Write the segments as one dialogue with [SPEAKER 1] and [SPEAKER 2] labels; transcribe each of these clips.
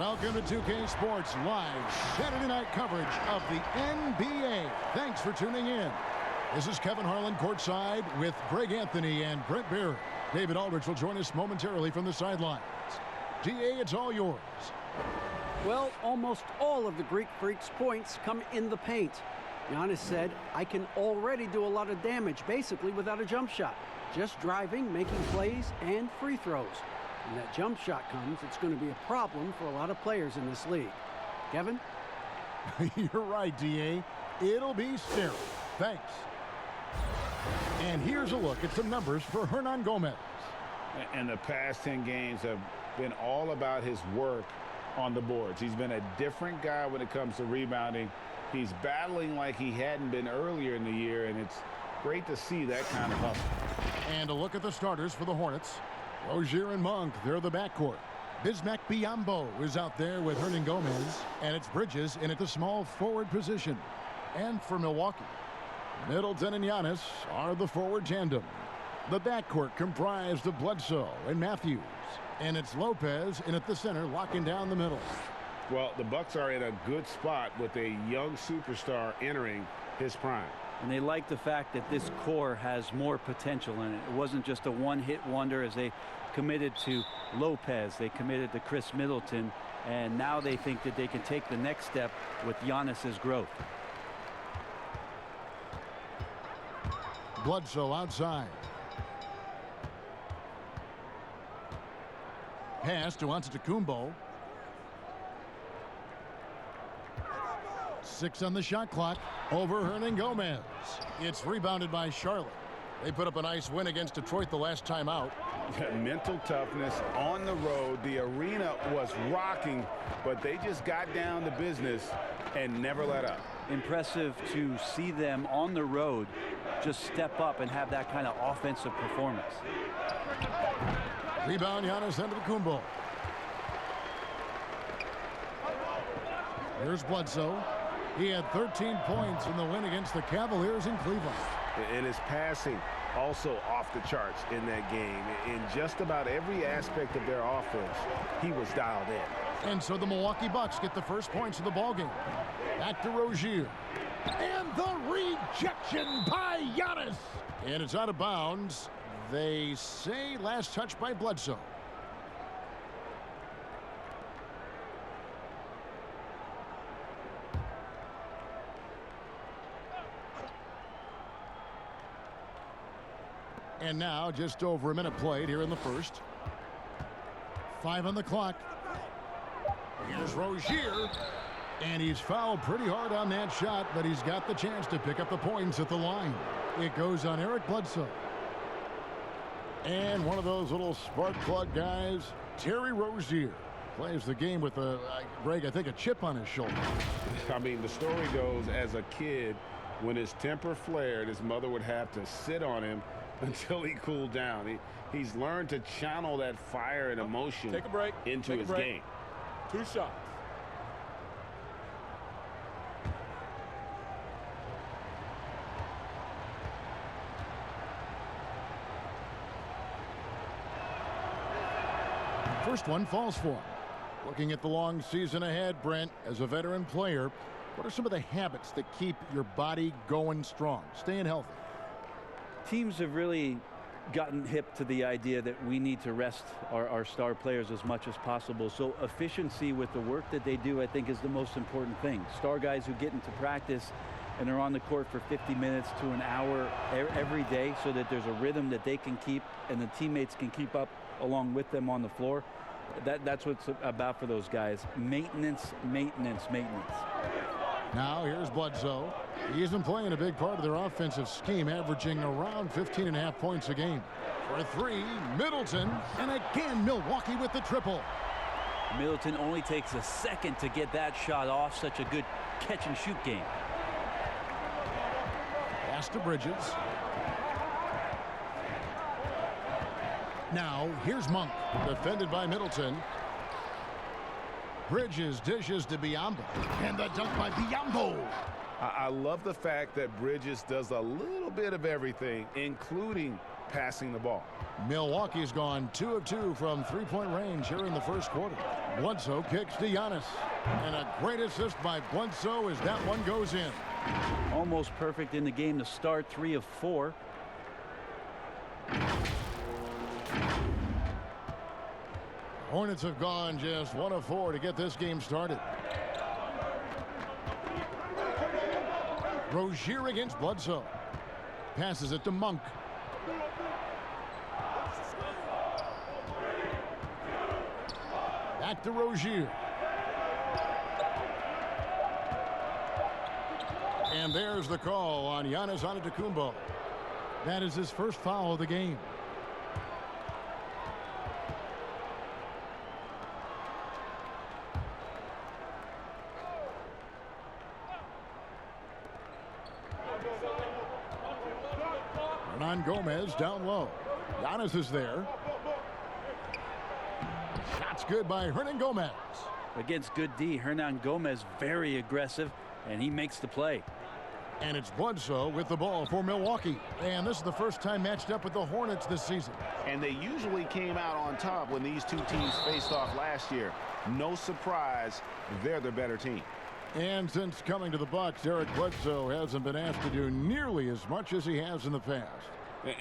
[SPEAKER 1] Welcome to 2K Sports live Saturday night coverage of the NBA. Thanks for tuning in. This is Kevin Harlan courtside with Greg Anthony and Brent Barry. David Aldridge will join us momentarily from the sidelines. DA, it's all yours.
[SPEAKER 2] Well, almost all of the Greek Freak's points come in the paint. Giannis said, I can already do a lot of damage, basically without a jump shot. Just driving, making plays, and free throws. When that jump shot comes, it's going to be a problem for a lot of players in this league. Kevin?
[SPEAKER 1] You're right, DA. It'll be scary. Thanks. And here's a look at some numbers for Hernan Gomez.
[SPEAKER 3] And the past 10 games have been all about his work on the boards. He's been a different guy when it comes to rebounding. He's battling like he hadn't been earlier in the year, and it's great to see that kind of hustle.
[SPEAKER 1] And a look at the starters for the Hornets. Rozier and Monk, they're the backcourt. Bismack Biyombo is out there with Hernan Gomez, and it's Bridges in at the small forward position. And for Milwaukee, Middleton and Giannis are the forward tandem. The backcourt comprised of Bledsoe and Matthews, and it's Lopez in at the center, locking down the middle.
[SPEAKER 3] Well, the Bucks are in a good spot with a young superstar entering his prime.
[SPEAKER 4] And they like the fact that this core has more potential in it. It wasn't just a one-hit wonder as they committed to Lopez. They committed to Chris Middleton. And now they think that they can take the next step with Giannis's growth.
[SPEAKER 1] Bledsoe outside. Pass to Antetokounmpo. 6 on the shot clock. Over Hernan Gomez. It's rebounded by Charlotte. They put up a nice win against Detroit the last time out.
[SPEAKER 3] Mental toughness on the road. The arena was rocking, but they just got down to business and never let up.
[SPEAKER 4] Impressive to see them on the road just step up and have that kind of offensive performance.
[SPEAKER 1] Rebound, Giannis Antetokounmpo. Here's Bledsoe. He had 13 points in the win against the Cavaliers in Cleveland.
[SPEAKER 3] And his passing also off the charts in that game. In just about every aspect of their offense, he was dialed in.
[SPEAKER 1] And so the Milwaukee Bucks get the first points of the ballgame. Back to Rozier. And the rejection by Giannis. And it's out of bounds. They say last touch by Bledsoe. And now just over a minute played here in the first. 5 on the clock. Here's Rozier. And he's fouled pretty hard on that shot, but he's got the chance to pick up the points at the line. It goes on Eric Bledsoe. And one of those little spark plug guys, Terry Rozier, plays the game with, Greg, I think a chip on his shoulder.
[SPEAKER 3] I mean, the story goes, as a kid, when his temper flared, his mother would have to sit on him until he cooled down. He's learned to channel that fire and emotion into his game.
[SPEAKER 5] 2 shots.
[SPEAKER 1] First one falls for him. Looking at the long season ahead, Brent, as a veteran player, what are some of the habits that keep your body going strong, staying healthy?
[SPEAKER 4] Teams have really gotten hip to the idea that we need to rest our star players as much as possible. So efficiency with the work that they do, I think, is the most important thing. Star guys who get into practice and are on the court for 50 minutes to an hour every day so that there's a rhythm that they can keep and the teammates can keep up along with them on the floor. That's what's about for those guys. Maintenance, maintenance, maintenance.
[SPEAKER 1] Now here's Bledsoe. He isn't playing a big part of their offensive scheme, averaging around 15.5 points a game. For 3, Middleton, and again Milwaukee with the triple.
[SPEAKER 4] Middleton only takes a second to get that shot off. Such a good catch and shoot game.
[SPEAKER 1] Pass to Bridges. Now here's Monk, defended by Middleton. Bridges dishes to Biyombo, and the dunk by Biyombo.
[SPEAKER 3] I love the fact that Bridges does a little bit of everything, including passing the ball.
[SPEAKER 1] Milwaukee's gone 2 of 2 from three-point range here in the first quarter. Bledsoe kicks to Giannis. And a great assist by Bledsoe as that one goes in.
[SPEAKER 4] Almost perfect in the game to start, 3 of 4.
[SPEAKER 1] Hornets have gone just 1 of 4 to get this game started. Rozier against Bledsoe. Passes it to Monk. Back to Rozier. And there's the call on Giannis Antetokounmpo. That is his first foul of the game. Hernan Gomez down low. Giannis is there. Shot's good by Hernan Gomez.
[SPEAKER 4] Against good D, Hernan Gomez very aggressive, and he makes the play.
[SPEAKER 1] And it's Bledsoe with the ball for Milwaukee. And this is the first time matched up with the Hornets this season.
[SPEAKER 3] And they usually came out on top when these two teams faced off last year. No surprise, they're the better team.
[SPEAKER 1] And since coming to the Bucks, Eric Bledsoe hasn't been asked to do nearly as much as he has in the past.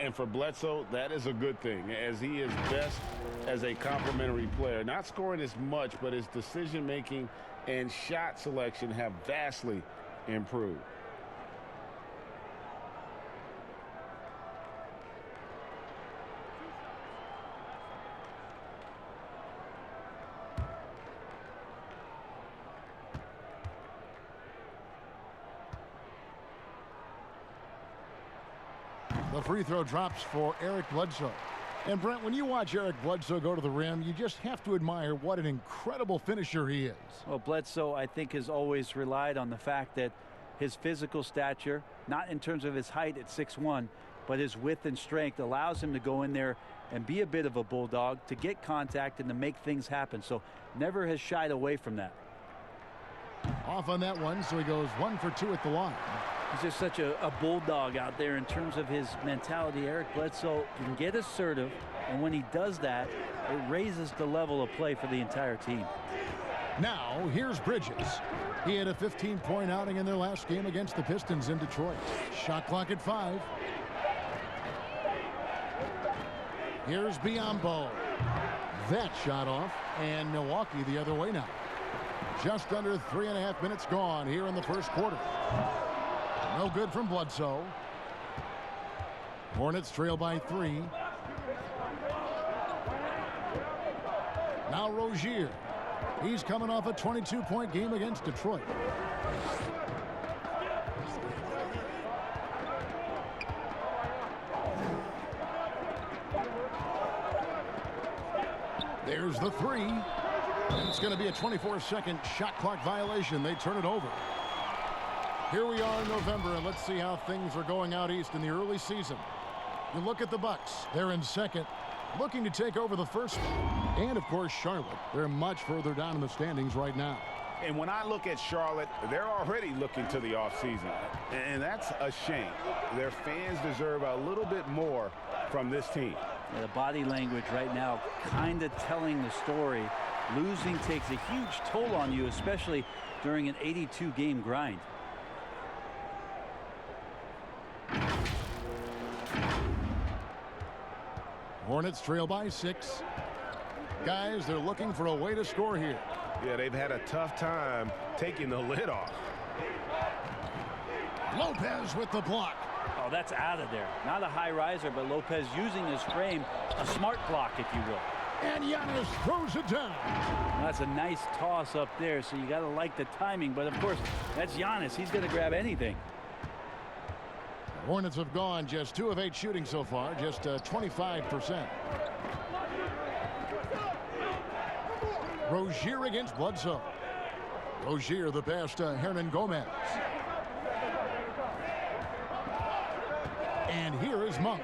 [SPEAKER 3] And for Bledsoe, that is a good thing, as he is best as a complementary player. Not scoring as much, but his decision-making and shot selection have vastly improved.
[SPEAKER 1] The free throw drops for Eric Bledsoe. And Brent, when you watch Eric Bledsoe go to the rim, you just have to admire what an incredible finisher he is.
[SPEAKER 4] Well, Bledsoe, I think, has always relied on the fact that his physical stature, not in terms of his height at 6'1", but his width and strength allows him to go in there and be a bit of a bulldog, to get contact and to make things happen. So never has shied away from that.
[SPEAKER 1] Off on that one, so he goes 1 for 2 at the line.
[SPEAKER 4] He's just such a bulldog out there in terms of his mentality. Eric Bledsoe can get assertive, and when he does that, it raises the level of play for the entire team.
[SPEAKER 1] Now, here's Bridges. He had a 15-point outing in their last game against the Pistons in Detroit. Shot clock at 5. Here's Biyombo. That shot off, and Milwaukee the other way now. Just under 3.5 minutes gone here in the first quarter. No good from Bledsoe. Hornets trail by 3. Now Rozier. He's coming off a 22-point game against Detroit. There's the 3. And it's going to be a 24-second shot clock violation. They turn it over. Here we are in November, and let's see how things are going out east in the early season. You look at the Bucks. They're in second, looking to take over the first spot. And, of course, Charlotte. They're much further down in the standings right now.
[SPEAKER 3] And when I look at Charlotte, they're already looking to the offseason. And that's a shame. Their fans deserve a little bit more from this team.
[SPEAKER 4] Yeah, the body language right now kind of telling the story. Losing takes a huge toll on you, especially during an 82-game grind.
[SPEAKER 1] Hornets trail by 6. Guys, they're looking for a way to score here.
[SPEAKER 3] Yeah, they've had a tough time taking the lid off.
[SPEAKER 1] Lopez with the block.
[SPEAKER 4] Oh, that's out of there. Not a high riser, but Lopez using his frame, a smart block, if you will.
[SPEAKER 1] And Giannis throws it down.
[SPEAKER 4] Well, that's a nice toss up there, so you got to like the timing. But, of course, that's Giannis. He's going to grab anything.
[SPEAKER 1] Hornets have gone just 2 of 8 shooting so far, just 25%. Rozier against Bledsoe. Rozier the pass to Hernan Gomez. And here is Monk.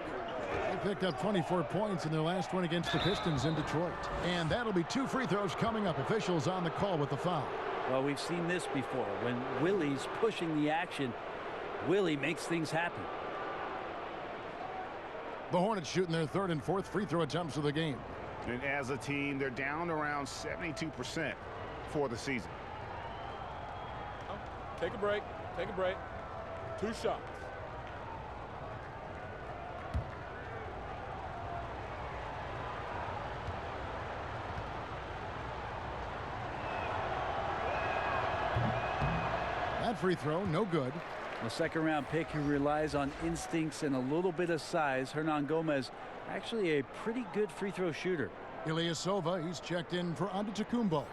[SPEAKER 1] They picked up 24 points in their last one against the Pistons in Detroit. And that'll be 2 free throws coming up. Officials on the call with the foul.
[SPEAKER 4] Well, we've seen this before. When Willie's pushing the action, Willie makes things happen.
[SPEAKER 1] The Hornets shooting their third and fourth free throw attempts of the game.
[SPEAKER 3] And as a team, they're down around 72% for the season.
[SPEAKER 5] Take a break. Take a break. 2 shots.
[SPEAKER 1] That free throw, no good.
[SPEAKER 4] A second-round pick who relies on instincts and a little bit of size. Hernangomez, actually a pretty good free throw shooter.
[SPEAKER 1] Ilyasova, he's checked in for Antetokounmpo.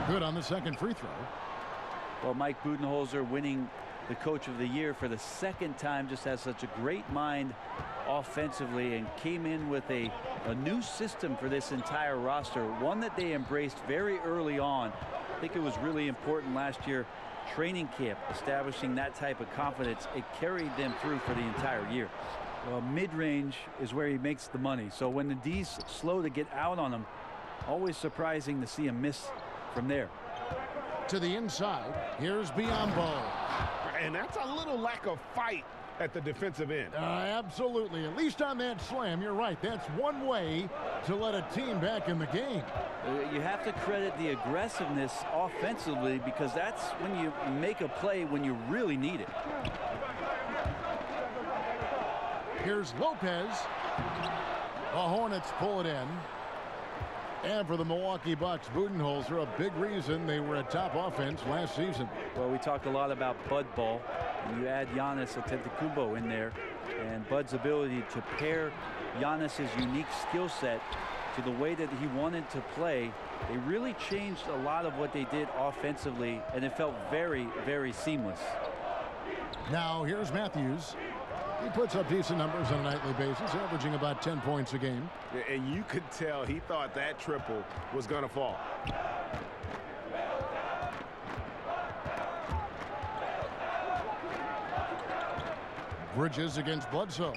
[SPEAKER 1] Good on the second free throw.
[SPEAKER 4] Well, Mike Budenholzer winning the Coach of the Year for the second time, just has such a great mind offensively and came in with a new system for this entire roster, one that they embraced very early on. I think it was really important last year, training camp, establishing that type of confidence. It carried them through for the entire year. Well, mid-range is where he makes the money, so when the D's slow to get out on him, always surprising to see him miss from there.
[SPEAKER 1] To the inside, here's Biyombo.
[SPEAKER 3] And that's a little lack of fight at the defensive end.
[SPEAKER 1] Absolutely. At least on that slam, you're right. That's one way to let a team back in the game.
[SPEAKER 4] You have to credit the aggressiveness offensively, because that's when you make a play when you really need it.
[SPEAKER 1] Here's Lopez. The Hornets pull it in. And for the Milwaukee Bucks, Budenholzer, a big reason they were a top offense last season.
[SPEAKER 4] Well, we talked a lot about Bud ball, and you add Giannis Antetokounmpo in there, and Bud's ability to pair Giannis's unique skill set to the way that he wanted to play. They really changed a lot of what they did offensively, and it felt very, very seamless.
[SPEAKER 1] Now here's Matthews. He puts up decent numbers on a nightly basis, averaging about 10 points a game.
[SPEAKER 3] And you could tell he thought that triple was going to fall.
[SPEAKER 1] Bridges against Bledsoe.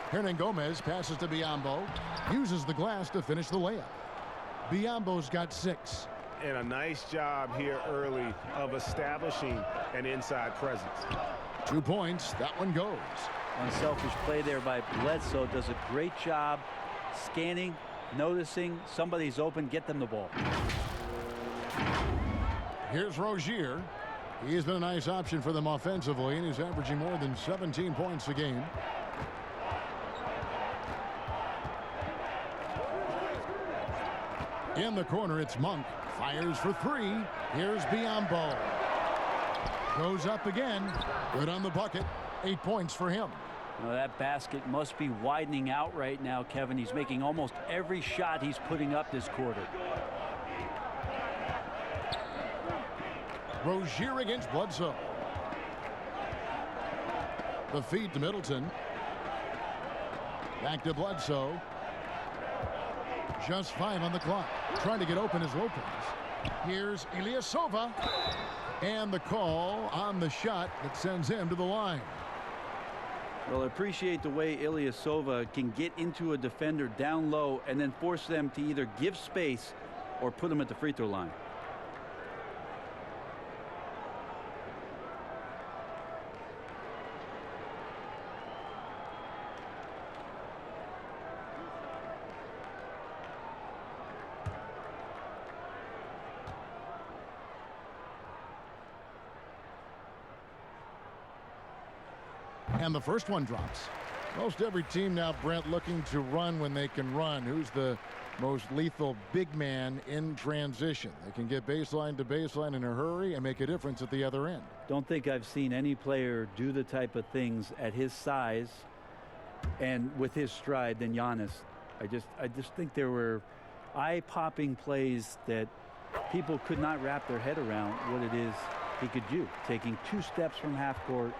[SPEAKER 1] Hernangomez passes to Biyombo. Uses the glass to finish the layup. Biyombo's got 6.
[SPEAKER 3] And a nice job here early of establishing an inside presence.
[SPEAKER 1] 2 points. That one goes.
[SPEAKER 4] Unselfish play there by Bledsoe. Does a great job scanning, noticing somebody's open, get them the ball.
[SPEAKER 1] Here's Rozier. He's been a nice option for them offensively, and he's averaging more than 17 points a game. In the corner, it's Monk. Fires for 3. Here's Biyombo. Goes up again. Good on the bucket. 8 points for him.
[SPEAKER 4] Well, that basket must be widening out right now, Kevin. He's making almost every shot he's putting up this quarter.
[SPEAKER 1] Rozier against Bledsoe. The feed to Middleton. Back to Bledsoe. Just 5 on the clock. Trying to get open is Lopez. Here's Ilyasova. And the call on the shot that sends him to the line.
[SPEAKER 4] Well, I appreciate the way Ilyasova can get into a defender down low and then force them to either give space or put them at the free throw line.
[SPEAKER 1] And the first one drops. Most every team now, Brent, looking to run when they can run. Who's the most lethal big man in transition? They can get baseline to baseline in a hurry and make a difference at the other end.
[SPEAKER 4] Don't think I've seen any player do the type of things at his size and with his stride than Giannis. I just think there were eye-popping plays that people could not wrap their head around what it is he could do. Taking 2 steps from half court,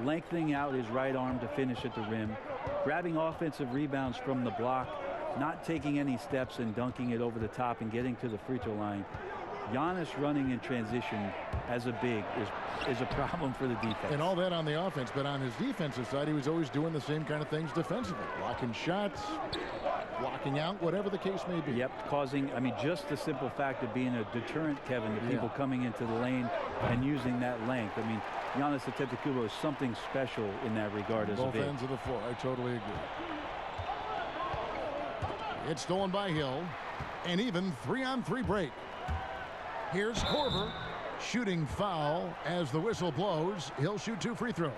[SPEAKER 4] lengthening out his right arm to finish at the rim, grabbing offensive rebounds from the block, not taking any steps and dunking it over the top and getting to the free throw line. Giannis running in transition as a big is a problem for the defense.
[SPEAKER 1] And all that on the offense, but on his defensive side, he was always doing the same kind of things defensively. Blocking shots, blocking out, whatever the case may be.
[SPEAKER 4] Yep, causing, I mean, just the simple fact of being a deterrent, Kevin, to people coming into the lane and using that length. I mean, Giannis Antetokounmpo is something special in that regard as a big.
[SPEAKER 1] Both ends of the floor. I totally agree. It's stolen by Hill. An even 3-on-3 break. Here's Korver. Shooting foul as the whistle blows. He'll shoot 2 free throws.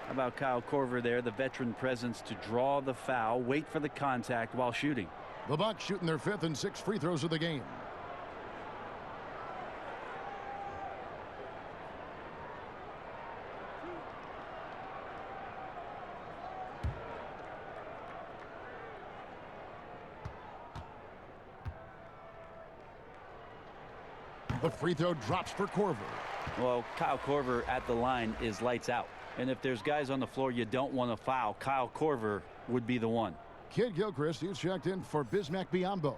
[SPEAKER 4] How about Kyle Korver there, the veteran presence to draw the foul, wait for the contact while shooting.
[SPEAKER 1] The Bucks shooting their 5th and 6th free throws of the game. The free throw drops for Korver.
[SPEAKER 4] Well, Kyle Korver at the line is lights out. And if there's guys on the floor you don't want to foul, Kyle Korver would be the one.
[SPEAKER 1] Kid Gilchrist, he's checked in for Bismack Biyombo.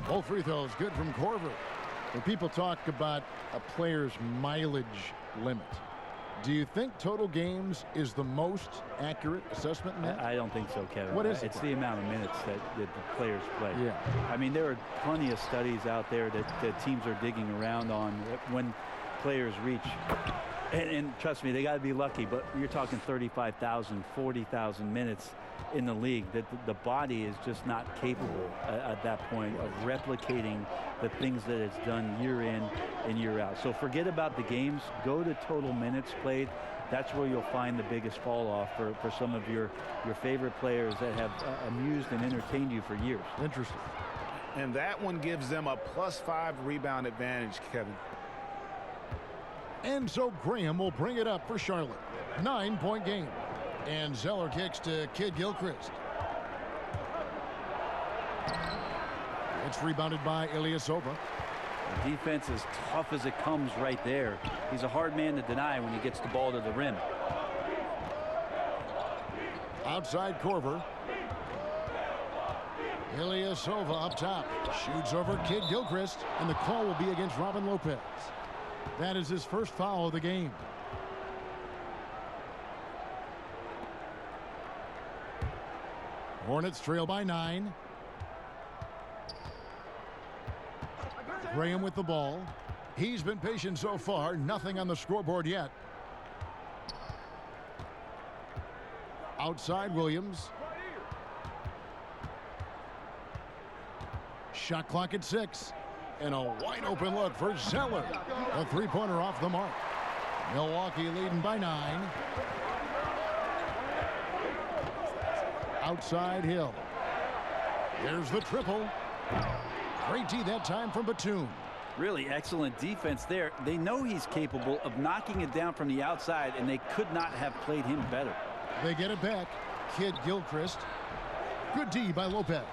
[SPEAKER 1] Both free throws good from Korver. When people talk about a player's mileage limit, do you think total games is the most accurate assessment in that?
[SPEAKER 4] I don't think so, Kevin.
[SPEAKER 1] What is it?
[SPEAKER 4] It's the amount of minutes that the players play.
[SPEAKER 1] Yeah.
[SPEAKER 4] I mean, there are plenty of studies out there that teams are digging around on when players reach. And trust me, they got to be lucky, but you're talking 35,000, 40,000 minutes in the league. That the body is just not capable at that point of replicating the things that it's done year in and year out. So forget about the games. Go to total minutes played. That's where you'll find the biggest fall off for some of your favorite players that have amused and entertained you for years.
[SPEAKER 1] Interesting.
[SPEAKER 3] And that one gives them a +5 rebound advantage, Kevin.
[SPEAKER 1] And so Graham will bring it up for Charlotte. 9-point game. And Zeller kicks to Kid Gilchrist. It's rebounded by Ilyasova.
[SPEAKER 4] The defense is tough as it comes right there. He's a hard man to deny when he gets the ball to the rim.
[SPEAKER 1] Outside Korver. Ilyasova up top. Shoots over Kid Gilchrist. And the call will be against Robin Lopez. That is his first foul of the game. Hornets trail by 9. Graham with the ball. He's been patient so far. Nothing on the scoreboard yet. Outside Williams. Shot clock at 6. And a wide open look for Zeller. A three-pointer off the mark. Milwaukee leading by 9. Outside Hill. There's the triple. Great D that time from Batum.
[SPEAKER 4] Really excellent defense there. They know he's capable of knocking it down from the outside, and they could not have played him better.
[SPEAKER 1] They get it back. Kid Gilchrist. Good D by Lopez.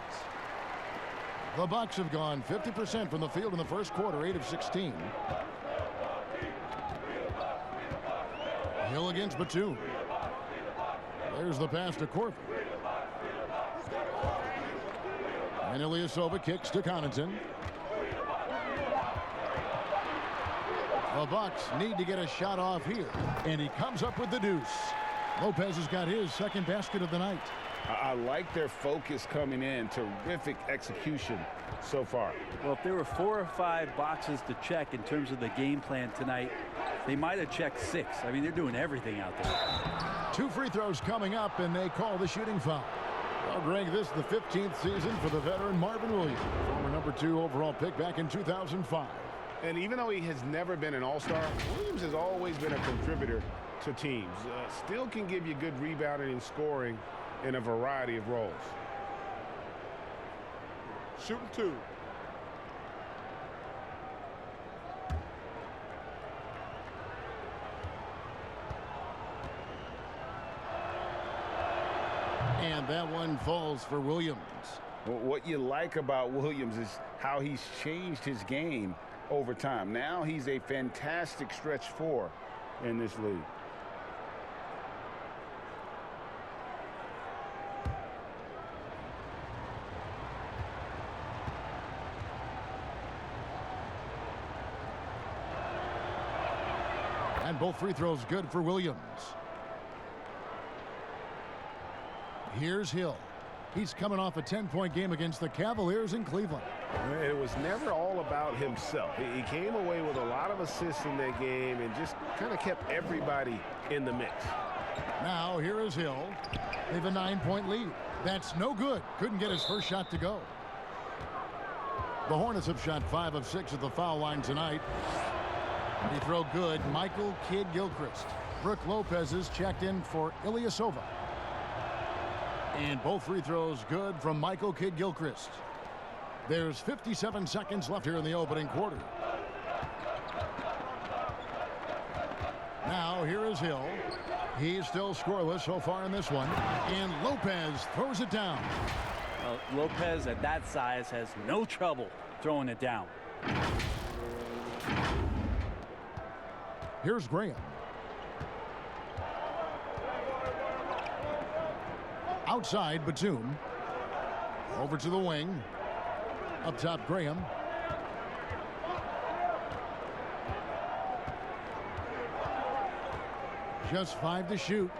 [SPEAKER 1] The Bucks have gone 50% from the field in the first quarter, 8 of 16. Hill against Batum. There's the pass to Korver. And Ilyasova kicks to Connaughton. The Bucks need to get a shot off here. And he comes up with the deuce. Lopez has got his second basket of the night.
[SPEAKER 3] I like their focus coming in. Terrific execution so far.
[SPEAKER 4] Well, if there were 4 or 5 boxes to check in terms of the game plan tonight, they might have checked 6. I mean, they're doing everything out there.
[SPEAKER 1] 2 free throws coming up, and they call the shooting foul. Well, Greg, this is the 15th season for the veteran Marvin Williams, former number 2 overall pick back in 2005.
[SPEAKER 3] And even though he has never been an all-star, Williams has always been a contributor to teams. Still can give you good rebounding and scoring in a variety of roles.
[SPEAKER 5] Shooting 2.
[SPEAKER 1] And that one falls for Williams.
[SPEAKER 3] Well, what you like about Williams is how he's changed his game over time. Now he's a fantastic stretch 4 in this league.
[SPEAKER 1] And both free throws good for Williams. Here's Hill. He's coming off a 10-point game against the Cavaliers in Cleveland.
[SPEAKER 3] It was never all about himself. He came away with a lot of assists in that game and just kind of kept everybody in the mix.
[SPEAKER 1] Now here is Hill. They have a 9-point lead. That's no good. Couldn't get his first shot to go. The Hornets have shot 5 of 6 at the foul line tonight. He throw good. Michael Kidd-Gilchrist. Brooke Lopez is checked in for Ilyasova. And both free throws good from Michael Kidd-Gilchrist. There's 57 seconds left here in the opening quarter. Now here is Hill. He's still scoreless so far in this one. And Lopez throws it down.
[SPEAKER 4] Well, Lopez at that size has no trouble throwing it down.
[SPEAKER 1] Here's Graham. Outside, Batum. Over to the wing. Up top, Graham. Just 5 to shoot.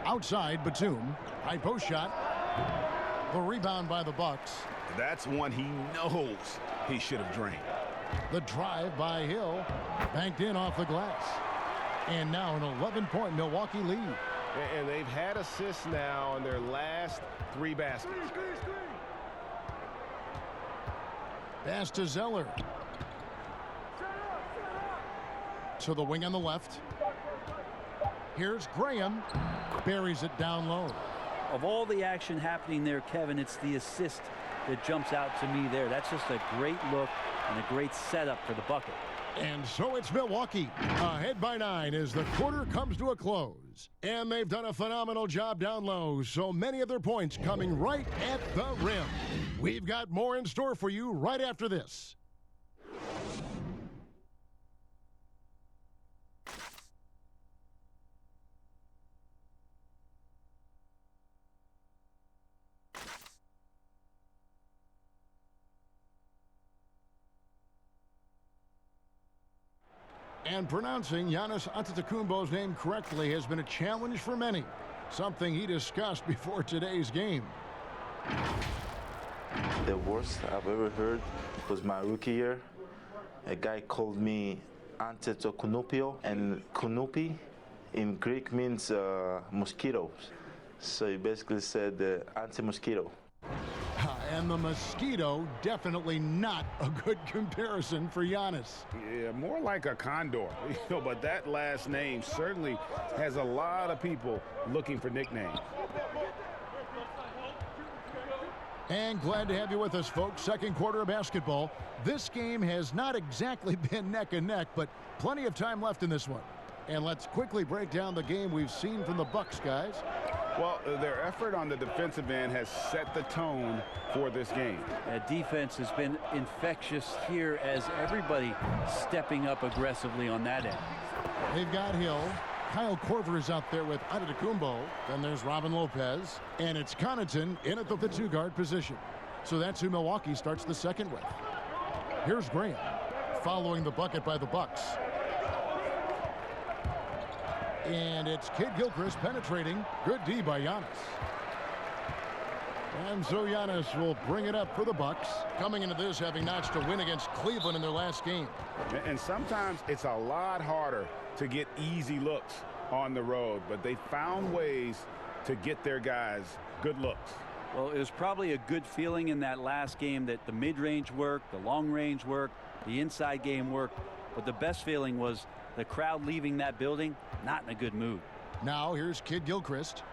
[SPEAKER 1] Outside, Batum. High post shot. The rebound by the Bucks.
[SPEAKER 3] That's one he knows he should have drained.
[SPEAKER 1] The drive by Hill. Banked in off the glass. And now an 11-point Milwaukee lead.
[SPEAKER 3] And they've had assists now in their last 3 baskets.
[SPEAKER 1] Pass to Zeller. To the wing on the left. Here's Graham. Buries it down low.
[SPEAKER 4] Of all the action happening there, Kevin, it's the assist that jumps out to me there. That's just a great look and a great setup for the bucket.
[SPEAKER 1] And so it's Milwaukee ahead by 9 as the quarter comes to a close. And they've done a phenomenal job down low. So many of their points coming right at the rim. We've got more in store for you right after this. And pronouncing Giannis Antetokounmpo's name correctly has been a challenge for many, something he discussed before today's game.
[SPEAKER 6] The worst I've ever heard was my rookie year. A guy called me Antetokounmpo, and Kunupi in Greek means mosquitoes. So he basically said anti-mosquito.
[SPEAKER 1] And the mosquito, definitely not a good comparison for Giannis.
[SPEAKER 3] Yeah, more like a condor. But that last name certainly has a lot of people looking for nicknames.
[SPEAKER 1] And glad to have you with us, folks. Second quarter of basketball. This game has not exactly been neck and neck, but plenty of time left in this one. And let's quickly break down the game we've seen from the Bucks, guys.
[SPEAKER 3] Well, their effort on the defensive end has set the tone for this game.
[SPEAKER 4] Defense has been infectious here as everybody stepping up aggressively on that end.
[SPEAKER 1] They've got Hill. Kyle Korver is out there with Antetokounmpo. Then there's Robin Lopez. And it's Connaughton in at the 2-guard position. So that's who Milwaukee starts the second with. Here's Graham following the bucket by the Bucks. And it's Kidd-Gilchrist penetrating. Good D by Giannis. And so Giannis will bring it up for the Bucks, coming into this having notched a win against Cleveland in their last game.
[SPEAKER 3] And sometimes it's a lot harder to get easy looks on the road, but they found ways to get their guys good looks.
[SPEAKER 4] Well, it was probably a good feeling in that last game that the mid-range worked, the long-range worked, the inside game worked, but the best feeling was the crowd leaving that building not in a good mood.
[SPEAKER 1] Now here's Kidd-Gilchrist.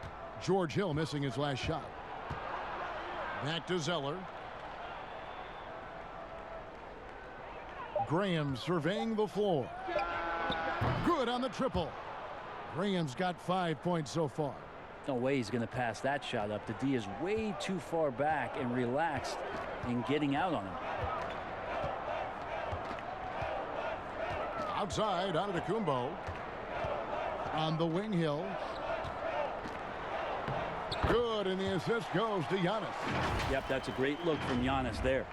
[SPEAKER 1] George Hill missing his last shot. Back to Zeller. Graham surveying the floor. Good on the triple. Graham's got 5 points so far.
[SPEAKER 4] No way he's going to pass that shot up. The D is way too far back and relaxed in getting out on him.
[SPEAKER 1] Outside, Antetokounmpo. On the wing, Hill. Good, and the assist goes to Giannis.
[SPEAKER 4] Yep, that's a great look from Giannis there.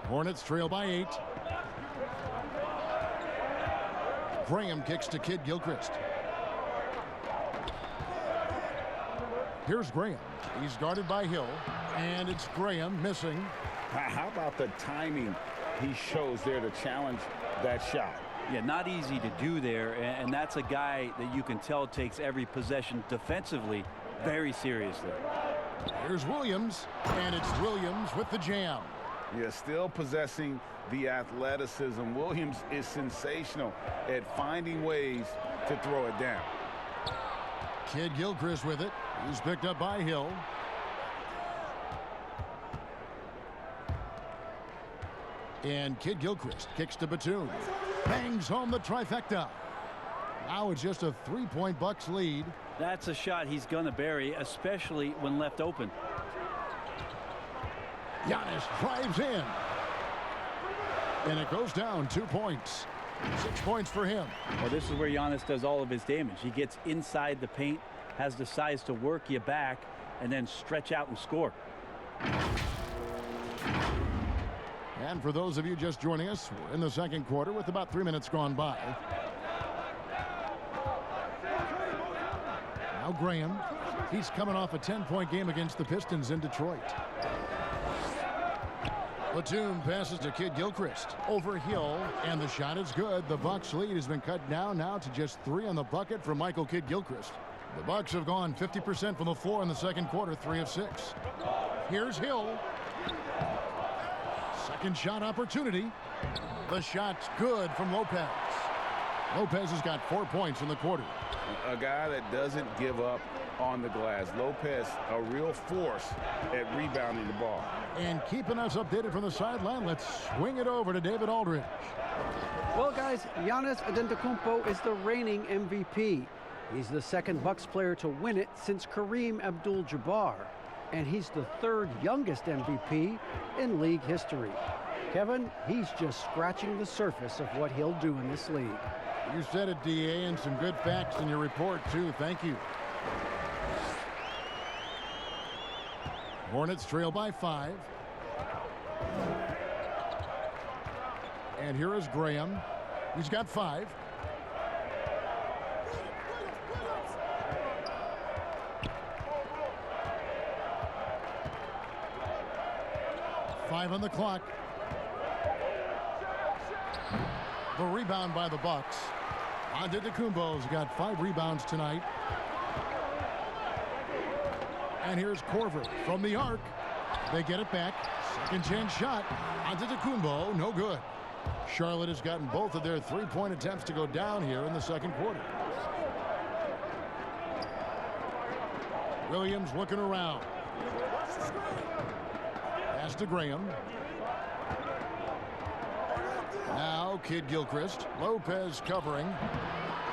[SPEAKER 1] Hornets trail by 8. Graham kicks to Kid Gilchrist. Here's Graham. He's guarded by Hill, and it's Graham missing.
[SPEAKER 3] How about the timing he shows there to challenge that shot?
[SPEAKER 4] Yeah, not easy to do there, and that's a guy that you can tell takes every possession defensively very seriously.
[SPEAKER 1] Here's Williams, and it's Williams with the jam.
[SPEAKER 3] Yeah, still possessing the athleticism. Williams is sensational at finding ways to throw it down.
[SPEAKER 1] Kid Gilchrist with it. He's picked up by Hill. And Kid Gilchrist kicks to Batum. Bangs home the trifecta. Now it's just a 3-point Bucks lead.
[SPEAKER 4] That's a shot he's going to bury, especially when left open.
[SPEAKER 1] Giannis drives in. And it goes down 2 points. 6 points for him.
[SPEAKER 4] Well, this is where Giannis does all of his damage. He gets inside the paint, has the size to work you back, and then stretch out and score.
[SPEAKER 1] And for those of you just joining us, we're in the second quarter with about 3 minutes gone by. Now Graham. He's coming off a 10-point game against the Pistons in Detroit. Batum passes to Kid Gilchrist. Over Hill, and the shot is good. The Bucks lead has been cut down now to just 3 on the bucket for Michael Kid Gilchrist. The Bucks have gone 50% from the floor in the second quarter, 3 of 6. Here's Hill. Second shot opportunity. The shot's good from Lopez. Lopez has got 4 points in the quarter.
[SPEAKER 3] A guy that doesn't give up on the glass. Lopez, a real force at rebounding the ball.
[SPEAKER 1] And keeping us updated from the sideline, let's swing it over to David Aldridge.
[SPEAKER 2] Well, guys, Giannis Antetokounmpo is the reigning MVP. He's the second Bucks player to win it since Kareem Abdul-Jabbar. And he's the third youngest MVP in league history. Kevin, he's just scratching the surface of what he'll do in this league.
[SPEAKER 1] You said it, DA, and some good facts in your report, too. Thank you. Hornets trail by 5. And here is Graham. He's got 5. Five on the clock. The rebound by the Bucks. Antetokounmpo's got 5 rebounds tonight. And here's Korver from the arc. They get it back. Second chance shot. Antetokounmpo, no good. Charlotte has gotten both of their 3-point attempts to go down here in the second quarter. Williams looking around. Pass to Graham. Now Kid Gilchrist. Lopez covering.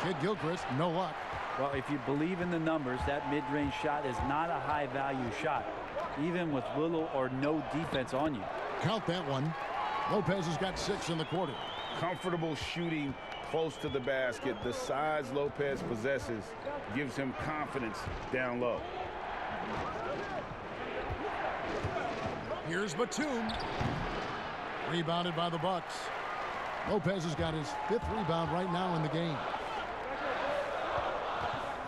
[SPEAKER 1] Kid Gilchrist, no luck.
[SPEAKER 4] Well, if you believe in the numbers, that mid-range shot is not a high-value shot, even with little or no defense on you.
[SPEAKER 1] Count that one. Lopez has got 6 in the quarter.
[SPEAKER 3] Comfortable shooting close to the basket. The size Lopez possesses gives him confidence down low.
[SPEAKER 1] Here's Batum. Rebounded by the Bucks. Lopez has got his 5th rebound right now in the game.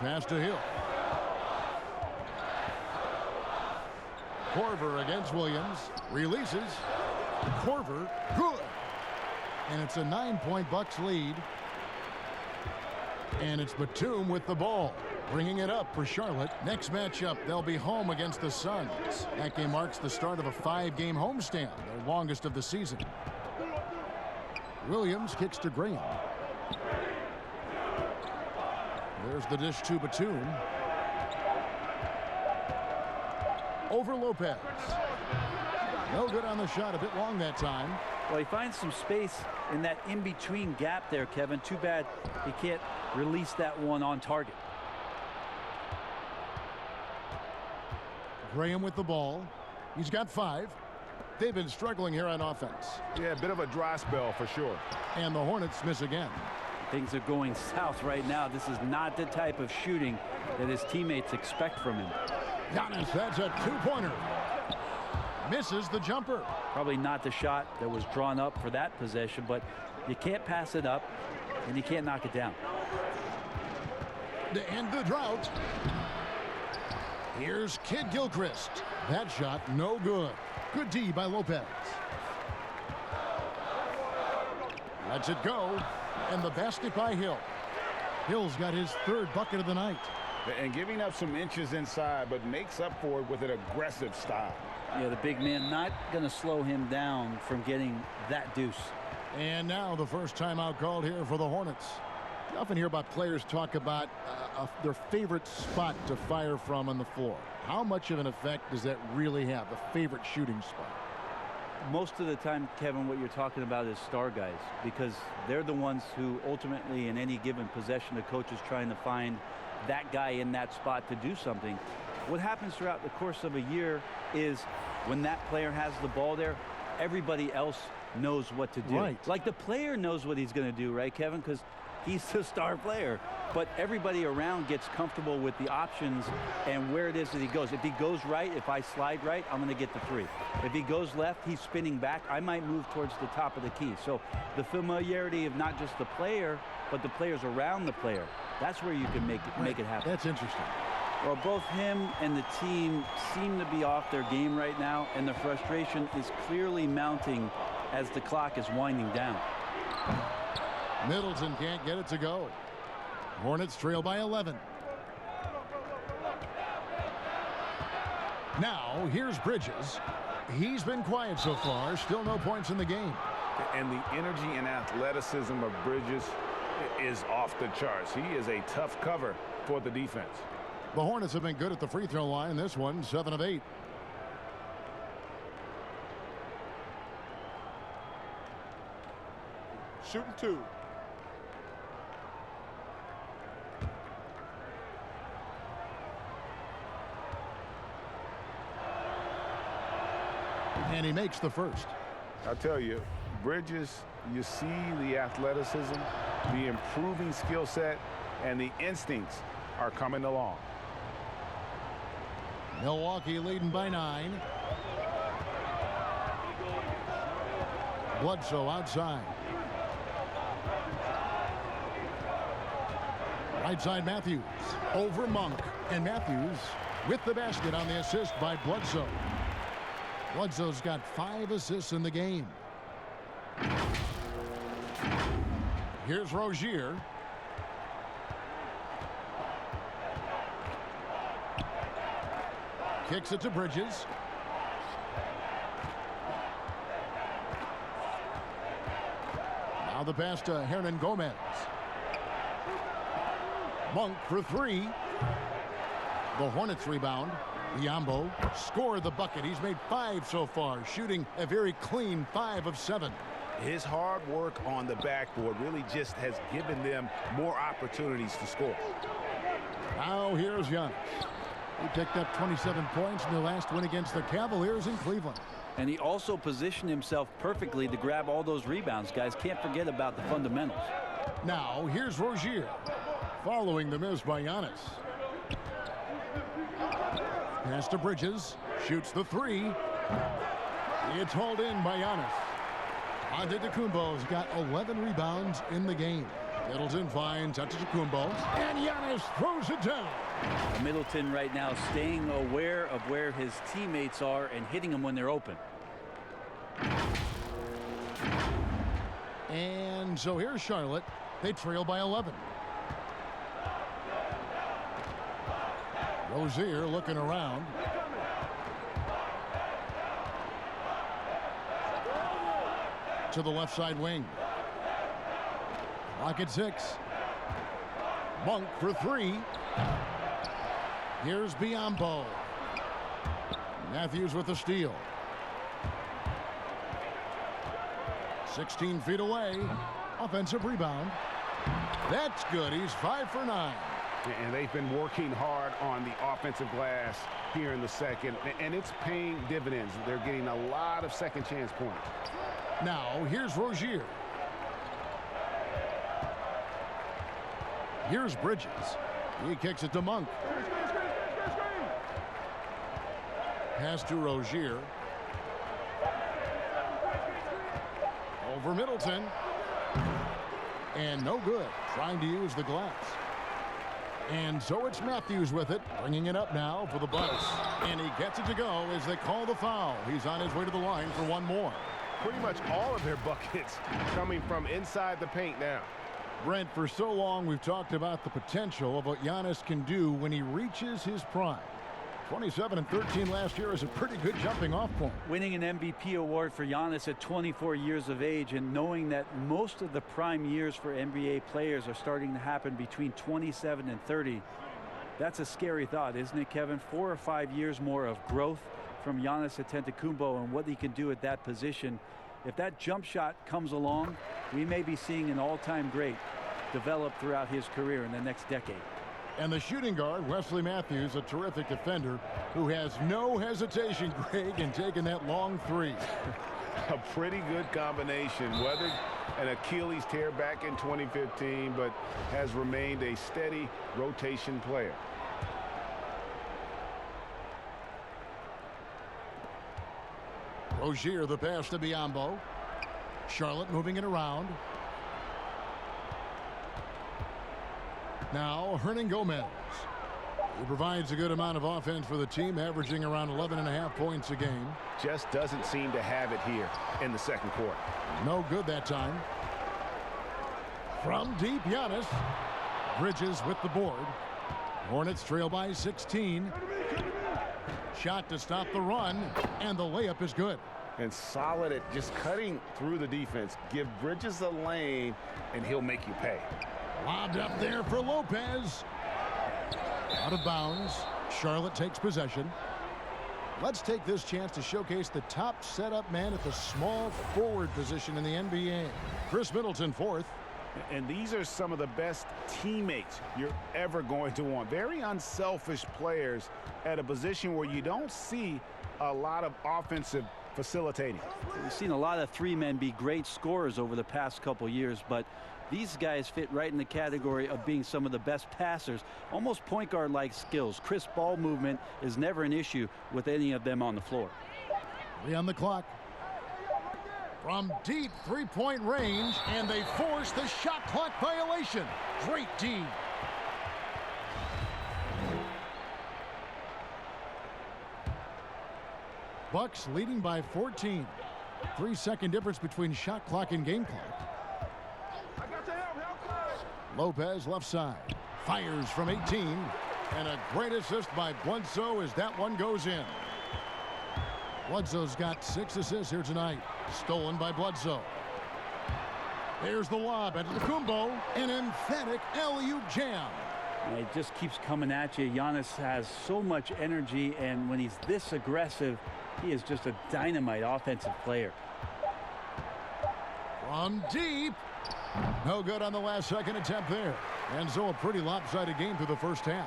[SPEAKER 1] Pass to Hill. Korver against Williams. Releases. Korver, good. And it's a 9-point Bucks lead. And it's Batum with the ball, bringing it up for Charlotte. Next matchup, they'll be home against the Suns. That game marks the start of a 5-game homestand, their longest of the season. Williams kicks to Graham. There's the dish to Batum. Over Lopez. No good on the shot, a bit long that time.
[SPEAKER 4] Well, he finds some space in that in-between gap there, Kevin. Too bad he can't release that one on target.
[SPEAKER 1] Graham with the ball. He's got 5. They've been struggling here on offense.
[SPEAKER 3] Yeah, a bit of a dry spell for sure.
[SPEAKER 1] And the Hornets miss again.
[SPEAKER 4] Things are going south right now. This is not the type of shooting that his teammates expect from him.
[SPEAKER 1] Giannis, that's a 2-pointer. Misses the jumper.
[SPEAKER 4] Probably not the shot that was drawn up for that possession, but you can't pass it up and you can't knock it down.
[SPEAKER 1] To end the drought, here's Kid Gilchrist. That shot no good. Good D by Lopez. Lets it go, and the basket by Hill. Hill's got his 3rd bucket of the night.
[SPEAKER 3] And giving up some inches inside, but makes up for it with an aggressive style.
[SPEAKER 4] Yeah, the big man not going to slow him down from getting that deuce.
[SPEAKER 1] And now the first timeout called here for the Hornets. You often hear about players talk about their favorite spot to fire from on the floor. How much of an effect does that really have, a favorite shooting spot?
[SPEAKER 4] Most of the time, Kevin, what you're talking about is star guys, because they're the ones who ultimately in any given possession, the coach is trying to find that guy in that spot to do something. What happens throughout the course of a year is when that player has the ball there, everybody else knows what to do.
[SPEAKER 1] Right.
[SPEAKER 4] Like the player knows what he's going to do, right, Kevin? Because he's the star player. But everybody around gets comfortable with the options and where it is that he goes. If he goes right, if I slide right, I'm going to get the 3. If he goes left, he's spinning back. I might move towards the top of the key. So the familiarity of not just the player, but the players around the player, that's where you can make it happen.
[SPEAKER 1] That's interesting.
[SPEAKER 4] Well, both him and the team seem to be off their game right now, and the frustration is clearly mounting as the clock is winding down.
[SPEAKER 1] Middleton can't get it to go. Hornets trail by 11. Now, here's Bridges. He's been quiet so far. Still no points in the game.
[SPEAKER 3] And the energy and athleticism of Bridges is off the charts. He is a tough cover for the defense.
[SPEAKER 1] The Hornets have been good at the free throw line. This one, 7 of 8.
[SPEAKER 5] Shooting 2.
[SPEAKER 1] And he makes the first.
[SPEAKER 3] I'll tell you, Bridges, you see the athleticism, the improving skill set, and the instincts are coming along.
[SPEAKER 1] Milwaukee leading by 9. Bledsoe outside. Right side Matthews over Monk, and Matthews with the basket on the assist by Bledsoe. Bledsoe's got 5 assists in the game. Here's Rozier. Kicks it to Bridges. Now the pass to Hernan Gomez. Monk for 3. The Hornets rebound. Biyombo scored the bucket. He's made 5 so far, shooting a very clean 5 of 7.
[SPEAKER 3] His hard work on the backboard really just has given them more opportunities to score.
[SPEAKER 1] Now here's Giannis. He picked up 27 points in the last win against the Cavaliers in Cleveland.
[SPEAKER 4] And he also positioned himself perfectly to grab all those rebounds, guys. Can't forget about the fundamentals.
[SPEAKER 1] Now here's Rozier following the miss by Giannis. Pass to Bridges. Shoots the 3. It's hauled in by Giannis. Antetokounmpo's got 11 rebounds in the game. Middleton finds Antetokounmpo, and Giannis throws it down.
[SPEAKER 4] Middleton right now staying aware of where his teammates are and hitting them when they're open.
[SPEAKER 1] And so here's Charlotte. They trail by 11. Rozier looking around. To the left side wing. Clock at 6. Monk for 3. Here's Biyombo. Matthews with the steal. 16 feet away. Offensive rebound. That's good. He's 5 for 9.
[SPEAKER 3] And they've been working hard on the offensive glass here in the second, and it's paying dividends. They're getting a lot of second chance points.
[SPEAKER 1] Now, here's Rozier. Here's Bridges. He kicks it to Monk. Pass to Rozier. Over Middleton. And no good. Trying to use the glass. And so it's Matthews with it, bringing it up now for the Bucks. And he gets it to go as they call the foul. He's on his way to the line for one more.
[SPEAKER 7] Pretty much all of their buckets coming from inside the paint now.
[SPEAKER 1] Brent, for so long we've talked about the potential of what Giannis can do when he reaches his prime. 27 and 13 last year is a pretty good jumping off point.
[SPEAKER 4] Winning an MVP award for Giannis at 24 years of age, and knowing that most of the prime years for NBA players are starting to happen between 27 and 30. That's a scary thought, isn't it, Kevin? 4 or 5 years more of growth from Giannis Antetokounmpo and what he can do at that position. If that jump shot comes along, we may be seeing an all-time great develop throughout his career in the next decade.
[SPEAKER 1] And the shooting guard, Wesley Matthews, a terrific defender who has no hesitation, Greg, in taking that long three.
[SPEAKER 3] A pretty good combination. Weathered an Achilles tear back in 2015, but has remained a steady rotation player.
[SPEAKER 1] Rozier, the pass to Biyombo. Charlotte moving it around. Now, Hernangomez. He provides a good amount of offense for the team, averaging around 11.5 points a game.
[SPEAKER 3] Just doesn't seem to have it here in the second quarter.
[SPEAKER 1] No good that time. From deep, Giannis. Bridges with the board. Hornets trail by 16. Shot to stop the run, and the layup is good.
[SPEAKER 3] And solid at just cutting through the defense. Give Bridges a lane, and he'll make you pay.
[SPEAKER 1] Lobbed up there for Lopez. Out of bounds. Charlotte takes possession. Let's take this chance to showcase the top setup man at the small forward position in the NBA. Chris Middleton, fourth.
[SPEAKER 3] And these are some of the best teammates you're ever going to want. Very unselfish players at a position where you don't see a lot of offensive facilitating.
[SPEAKER 4] We've seen a lot of three men be great scorers over the past couple years, but these guys fit right in the category of being some of the best passers, almost point guard like skills. Crisp ball movement is never an issue with any of them on the floor.
[SPEAKER 1] 3 on the clock. From deep three-point range, and they force the shot clock violation. Great D. Bucks leading by 14. 3-second difference between shot clock and game clock. Lopez left side. Fires from 18. And a great assist by Bledsoe as that one goes in. Bledsoe's got 6 assists here tonight. Stolen by Bledsoe. There's the lob at Antetokounmpo. An emphatic alley-oop jam.
[SPEAKER 4] And it just keeps coming at you. Giannis has so much energy, and when he's this aggressive, he is just a dynamite offensive player.
[SPEAKER 1] From deep. No good on the last second attempt there. And so a pretty lopsided game through the first half.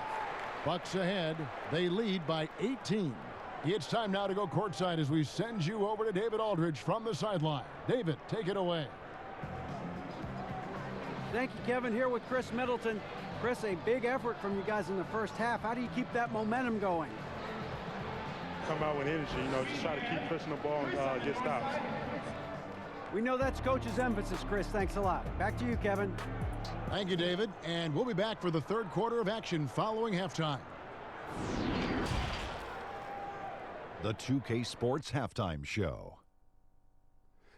[SPEAKER 1] Bucks ahead. They lead by 18. It's time now to go courtside as we send you over to David Aldridge from the sideline. David, take it away.
[SPEAKER 2] Thank you, Kevin. Here with Chris Middleton. Chris, a big effort from you guys in the first half. How do you keep that momentum going?
[SPEAKER 8] Come out with energy, just try to keep pushing the ball and get stops.
[SPEAKER 2] We know that's coach's emphasis, Chris. Thanks a lot. Back to you, Kevin.
[SPEAKER 1] Thank you, David. And we'll be back for the third quarter of action following halftime.
[SPEAKER 9] The 2K Sports Halftime Show.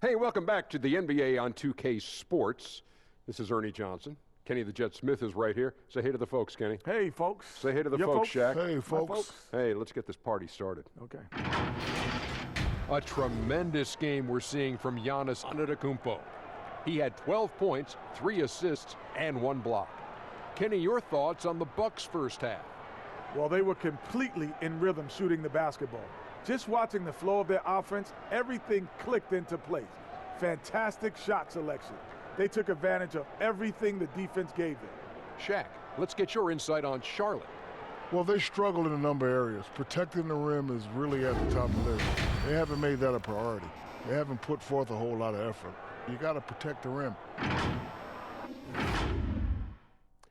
[SPEAKER 10] Hey, welcome back to the NBA on 2K Sports. This is Ernie Johnson. Kenny the Jet Smith is right here. Say hey to the folks, Kenny.
[SPEAKER 8] Hey, folks.
[SPEAKER 10] Say hey to the folks, Shaq.
[SPEAKER 7] Hey, folks.
[SPEAKER 10] Hey, let's get this party started.
[SPEAKER 8] Okay.
[SPEAKER 10] A tremendous game we're seeing from Giannis Antetokounmpo. He had 12 points, 3 assists, and 1 block. Kenny, your thoughts on the Bucks' first half?
[SPEAKER 8] Well, they were completely in rhythm shooting the basketball. Just watching the flow of their offense, everything clicked into place. Fantastic shot selection. They took advantage of everything the defense gave them.
[SPEAKER 10] Shaq. Let's get your insight on Charlotte.
[SPEAKER 11] Well, they struggle in a number of areas. Protecting the rim is really at the top of the list. They haven't made that a priority. They haven't put forth a whole lot of effort. You got to protect the rim.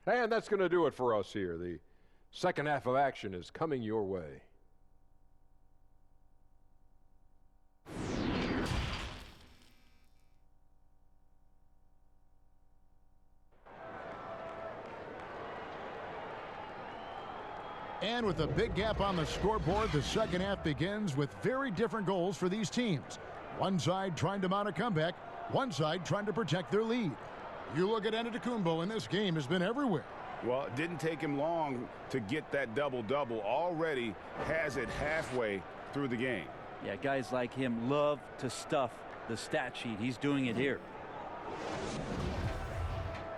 [SPEAKER 10] And that's going to do it for us here. The second half of action is coming your way.
[SPEAKER 1] And with a big gap on the scoreboard, the second half begins with very different goals for these teams. One side trying to mount a comeback, one side trying to protect their lead. You look at Antetokounmpo, and this game has been everywhere.
[SPEAKER 3] Well, it didn't take him long to get that double-double. Already has it halfway through the game.
[SPEAKER 4] Yeah, guys like him love to stuff the stat sheet. He's doing it here.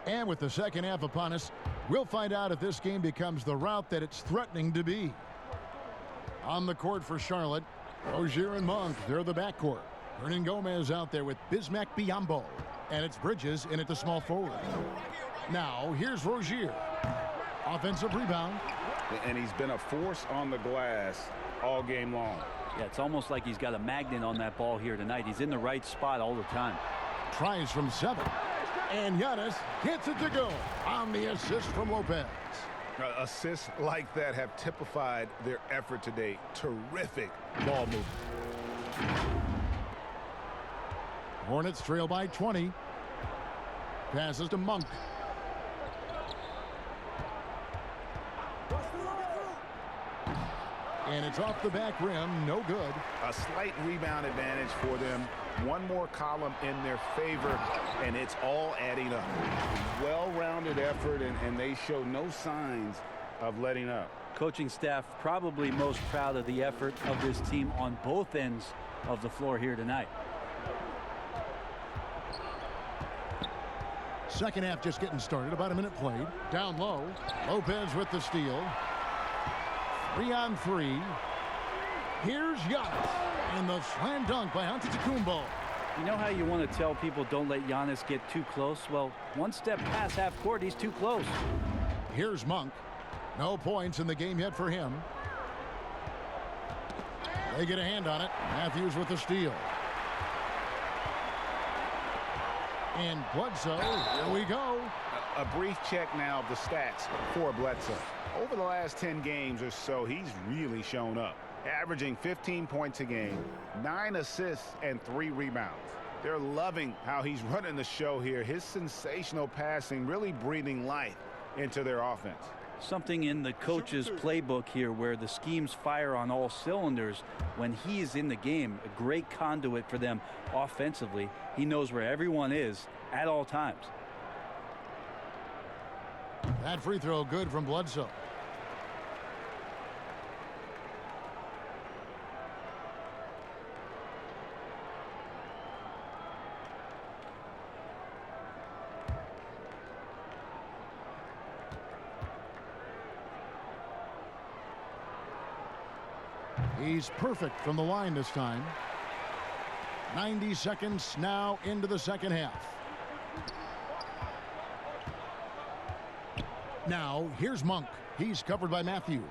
[SPEAKER 1] And with the second half upon us, we'll find out if this game becomes the route that it's threatening to be. On the court for Charlotte, Rozier and Monk, they're the backcourt. Hernan Gomez out there with Bismack Biyombo. And it's Bridges in at the small forward. Now, here's Rozier. Offensive rebound.
[SPEAKER 3] And he's been a force on the glass all game long.
[SPEAKER 4] Yeah, it's almost like he's got a magnet on that ball here tonight. He's in the right spot all the time.
[SPEAKER 1] Tries from 7. And Giannis gets it to go on the assist from Lopez.
[SPEAKER 7] Assists like that have typified their effort today. Terrific ball movement.
[SPEAKER 1] Hornets trail by 20. Passes to Monk. And it's off the back rim, no good.
[SPEAKER 3] A slight rebound advantage for them. One more column in their favor, and it's all adding up. Well-rounded effort, and they show no signs of letting up.
[SPEAKER 4] Coaching staff probably most proud of the effort of this team on both ends of the floor here tonight.
[SPEAKER 1] Second half just getting started, about a minute played. Down low, Lopez with the steal. 3-on-3. Here's Giannis. And the slam dunk by Antetokounmpo.
[SPEAKER 4] You know how you want to tell people don't let Giannis get too close? Well, one step past half court, he's too close.
[SPEAKER 1] Here's Monk. No points in the game yet for him. They get a hand on it. Matthews with the steal. And Bledsoe, here we go.
[SPEAKER 3] A brief check now of the stats for Bledsoe. Over the last 10 games or so, he's really shown up. Averaging 15 points a game, 9 assists, and 3 rebounds. They're loving how he's running the show here. His sensational passing really breathing life into their offense.
[SPEAKER 4] Something in the coach's playbook here where the schemes fire on all cylinders. When he is in the game, a great conduit for them offensively. He knows where everyone is at all times.
[SPEAKER 1] That free throw good from Bledsoe. He's perfect from the line this time. 90 seconds now into the second half. Now, here's Monk. He's covered by Matthews.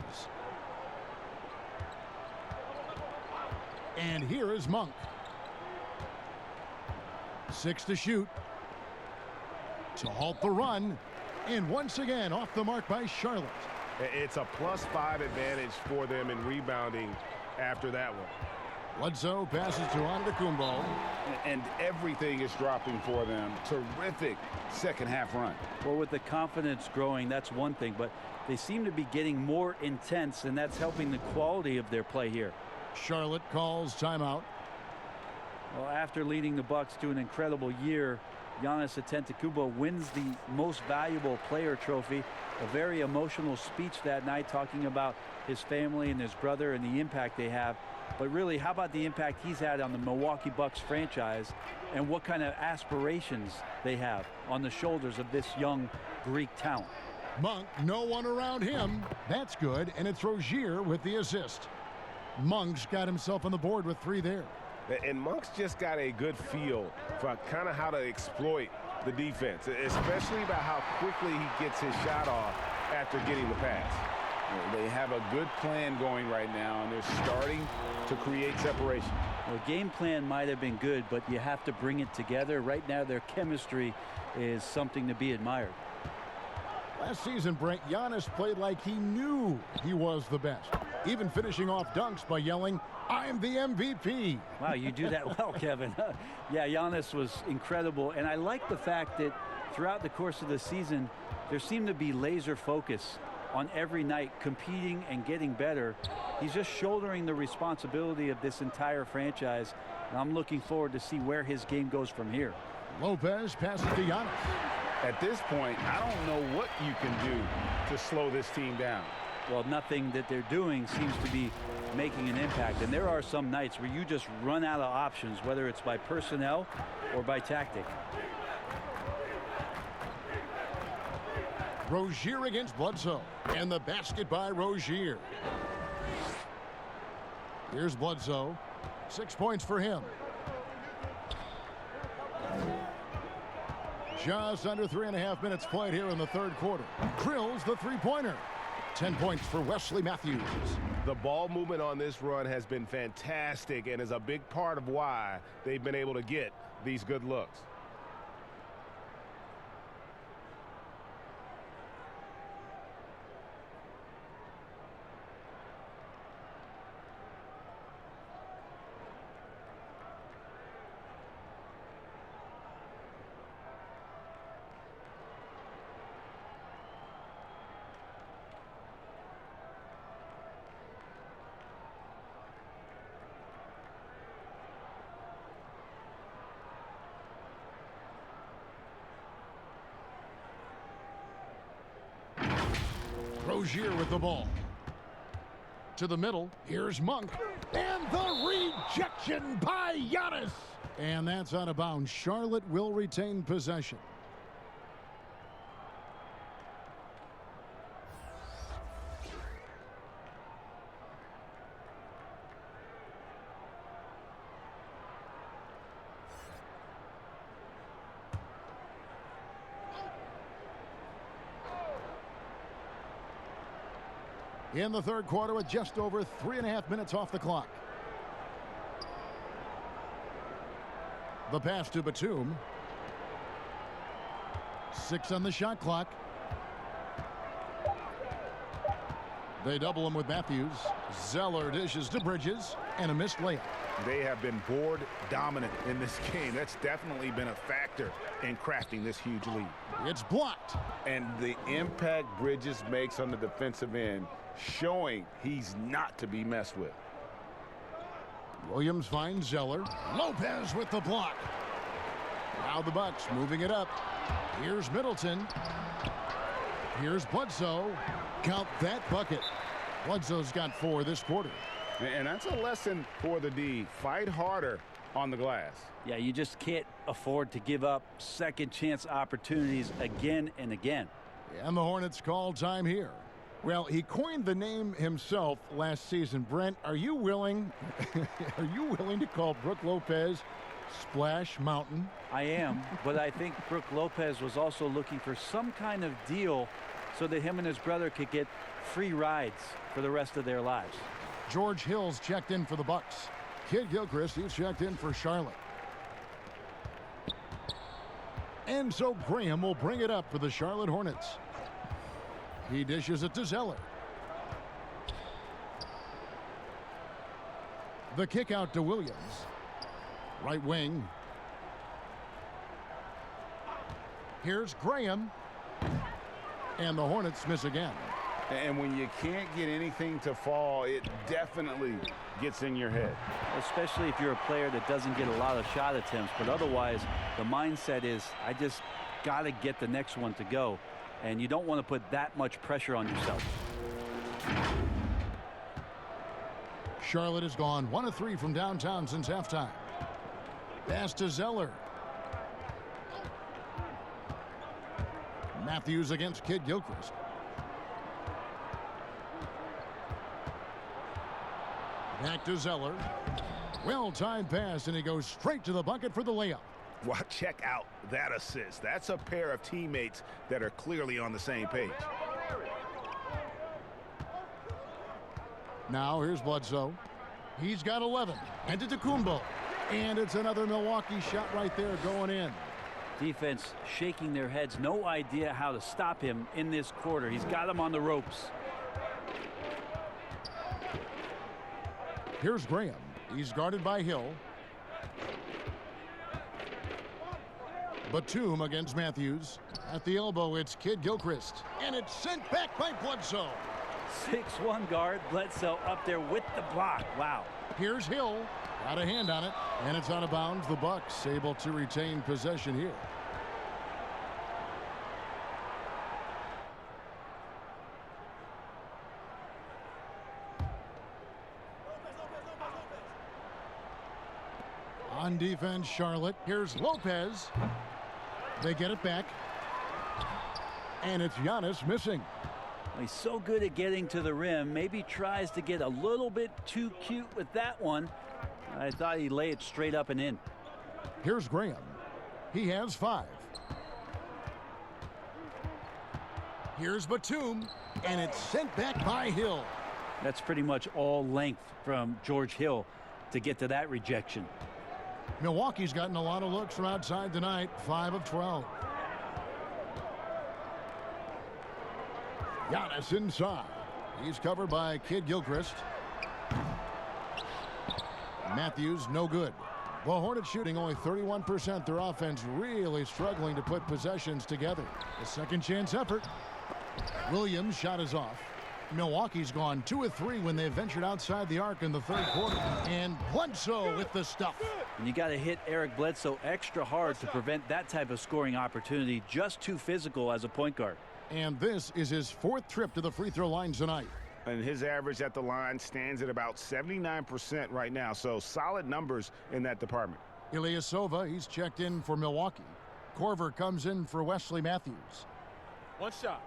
[SPEAKER 1] And here is Monk. 6 to shoot. To halt the run. And once again, off the mark by Charlotte.
[SPEAKER 7] It's a +5 advantage for them in rebounding after that one.
[SPEAKER 1] Bledsoe passes to Antetokounmpo.
[SPEAKER 3] And everything is dropping for them. Terrific second half run.
[SPEAKER 4] Well, with the confidence growing, that's one thing, but they seem to be getting more intense, and that's helping the quality of their play here.
[SPEAKER 1] Charlotte calls timeout.
[SPEAKER 4] Well, after leading the Bucks to an incredible year, Giannis Antetokounmpo wins the most valuable player trophy. A very emotional speech that night talking about his family and his brother and the impact they have. But really, how about the impact he's had on the Milwaukee Bucks franchise and what kind of aspirations they have on the shoulders of this young Greek talent.
[SPEAKER 1] Monk, no one around him. That's good, and it's Rozier with the assist. Monk's got himself on the board with 3 there.
[SPEAKER 7] And Monk's just got a good feel for kind of how to exploit the defense, especially about how quickly he gets his shot off
[SPEAKER 3] after getting the pass. They have a good plan going right now, and they're starting to create separation.
[SPEAKER 4] Well, game plan might have been good, but you have to bring it together. Right now, their chemistry is something to be admired.
[SPEAKER 1] Last season, Brent, Giannis played like he knew he was the best, even finishing off dunks by yelling, "I'm the MVP."
[SPEAKER 4] Wow, you do that well, Kevin. Yeah, Giannis was incredible, and I like the fact that throughout the course of the season, there seemed to be laser focus on every night, competing and getting better. He's just shouldering the responsibility of this entire franchise, and I'm looking forward to see where his game goes from here.
[SPEAKER 1] Lopez passes to Giannis.
[SPEAKER 3] At this point, I don't know what you can do to slow this team down.
[SPEAKER 4] Well, nothing that they're doing seems to be making an impact, and there are some nights where you just run out of options, whether it's by personnel or by tactic.
[SPEAKER 1] Rozier against Bledsoe, and the basket by Rozier. Here's Bledsoe. 6 points for him. Just under 3.5 minutes played here in the third quarter. Drills the three-pointer. 10 points for Wesley Matthews.
[SPEAKER 7] The ball movement on this run has been fantastic and is a big part of why they've been able to get these good looks.
[SPEAKER 1] Rozier with the ball. To the middle. Here's Monk. And the rejection by Giannis. And that's out of bounds. Charlotte will retain possession. In the third quarter with just over 3.5 minutes off the clock. The pass to Batum. 6 on the shot clock. They double him with Matthews. Zeller dishes to Bridges, and a missed layup.
[SPEAKER 7] They have been board dominant in this game. That's definitely been a factor in crafting this huge lead.
[SPEAKER 1] It's blocked.
[SPEAKER 3] And the impact Bridges makes on the defensive end, showing he's not to be messed with.
[SPEAKER 1] Williams finds Zeller. Lopez with the block. Now the Bucks moving it up. Here's Middleton. Here's Bledsoe. Count that bucket. Bledsoe's got 4 this quarter.
[SPEAKER 3] And that's a lesson for the D. Fight harder on the glass.
[SPEAKER 4] Yeah, you just can't afford to give up second chance opportunities again and again.
[SPEAKER 1] And the Hornets call time here. Well, he coined the name himself last season. Brent, are you willing to call Brook Lopez Splash Mountain?
[SPEAKER 4] I am, but I think Brook Lopez was also looking for some kind of deal so that him and his brother could get free rides for the rest of their lives.
[SPEAKER 1] George Hill's checked in for the Bucks. Kid Gilchrist, he's checked in for Charlotte. And so Graham will bring it up for the Charlotte Hornets. He dishes it to Zeller. The kick out to Williams. Right wing. Here's Graham. And the Hornets miss again.
[SPEAKER 3] And when you can't get anything to fall, it definitely gets in your head.
[SPEAKER 4] Especially if you're a player that doesn't get a lot of shot attempts. But otherwise, the mindset is, I just got to get the next one to go. And you don't want to put that much pressure on yourself.
[SPEAKER 1] Charlotte has gone 1 of 3 from downtown since halftime. Pass to Zeller. Matthews against Kid Gilchrist. Back to Zeller. Well-timed pass, and he goes straight to the bucket for the layup.
[SPEAKER 7] Well, check out that assist. That's a pair of teammates that are clearly on the same page.
[SPEAKER 1] Now here's Bledsoe. He's got 11. And to Kumbo. And it's another Milwaukee shot right there going in.
[SPEAKER 4] Defense shaking their heads. No idea how to stop him in this quarter. He's got him on the ropes.
[SPEAKER 1] Here's Graham. He's guarded by Hill. Batum against Matthews. At the elbow, it's Kid Gilchrist. And it's sent back by Bledsoe.
[SPEAKER 4] 6'1" guard. Bledsoe up there with the block. Wow.
[SPEAKER 1] Here's Hill. Got a hand on it. And it's out of bounds. The Bucks able to retain possession here. On defense, Charlotte. Here's Lopez. They get it back. And it's Giannis missing.
[SPEAKER 4] He's so good at getting to the rim. Maybe tries to get a little bit too cute with that one. I thought he'd lay it straight up and in.
[SPEAKER 1] Here's Graham. He has 5. Here's Batum. And it's sent back by Hill.
[SPEAKER 4] That's pretty much all length from George Hill to get to that rejection.
[SPEAKER 1] Milwaukee's gotten a lot of looks from outside tonight. 5 of 12. Giannis inside. He's covered by Kid Gilchrist. Matthews, no good. The Hornets shooting only 31%. Their offense really struggling to put possessions together. A second chance effort. Williams' shot is off. Milwaukee's gone 2 of 3 when they ventured outside the arc in the third quarter. And Bledsoe with the stuff.
[SPEAKER 4] And you got to hit Eric Bledsoe extra hard to prevent that type of scoring opportunity. Just too physical as a point guard.
[SPEAKER 1] And this is his 4th trip to the free throw line tonight.
[SPEAKER 3] And his average at the line stands at about 79% right now. So solid numbers in that department.
[SPEAKER 1] Ilyasova, he's checked in for Milwaukee. Korver comes in for Wesley Matthews.
[SPEAKER 5] 1 shot.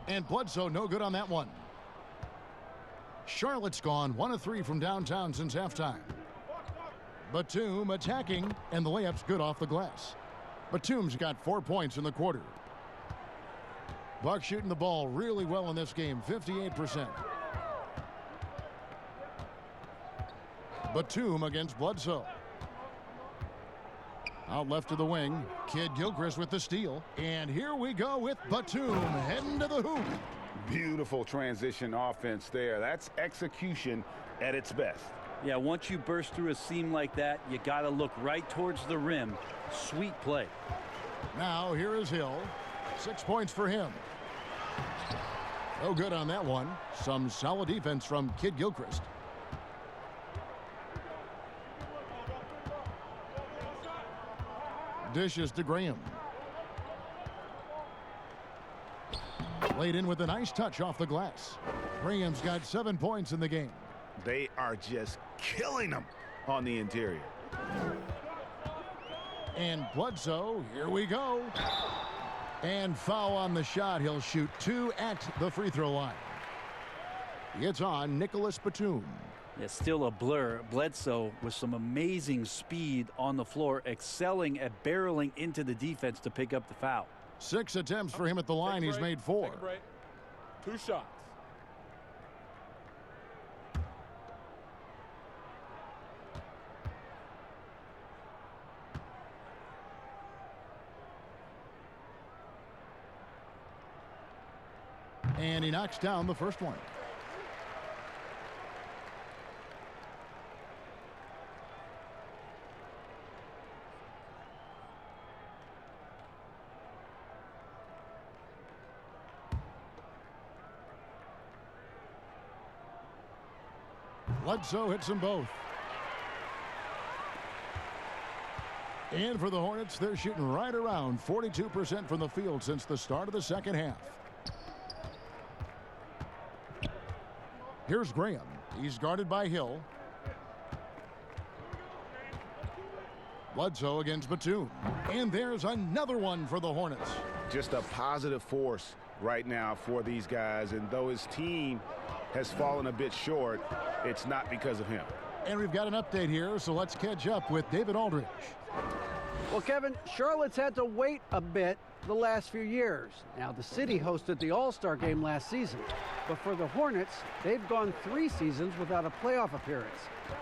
[SPEAKER 1] And Bledsoe no good on that one. Charlotte's gone 1 of 3 from downtown since halftime. Batum attacking, and the layup's good off the glass. Batum's got 4 points in the quarter. Bucks shooting the ball really well in this game, 58%. Batum against Bledsoe. Out left to the wing, Kid Gilchrist with the steal. And here we go with Batum heading to the hoop.
[SPEAKER 3] Beautiful transition offense there. That's execution at its best.
[SPEAKER 4] Yeah, once you burst through a seam like that, you got to look right towards the rim. Sweet play.
[SPEAKER 1] Now here is Hill. 6 points for him. No good on that one. Some solid defense from Kid Gilchrist. Dishes to Graham. Laid in with a nice touch off the glass. Graham's got 7 points in the game.
[SPEAKER 3] They are just killing them on the interior.
[SPEAKER 1] And Bledsoe, here we go. And foul on the shot. He'll shoot 2 at the free throw line. It's on Nicholas Batum.
[SPEAKER 4] It's still a blur. Bledsoe with some amazing speed on the floor, excelling at barreling into the defense to pick up the foul.
[SPEAKER 1] 6 attempts for him at the line. He's made 4.
[SPEAKER 5] Take a break. 2 shots.
[SPEAKER 1] And he knocks down the first one. Bledsoe hits them both. And for the Hornets, they're shooting right around 42% from the field since the start of the second half. Here's Graham. He's guarded by Hill. Bledsoe against Batum. And there's another one for the Hornets.
[SPEAKER 3] Just a positive force right now for these guys. And though his team has fallen a bit short, it's not because of him.
[SPEAKER 1] And we've got an update here, so let's catch up with David Aldridge.
[SPEAKER 2] Well, Kevin, Charlotte's had to wait a bit the last few years. Now, the city hosted the All-Star game last season, but for the Hornets, they've gone 3 seasons without a playoff appearance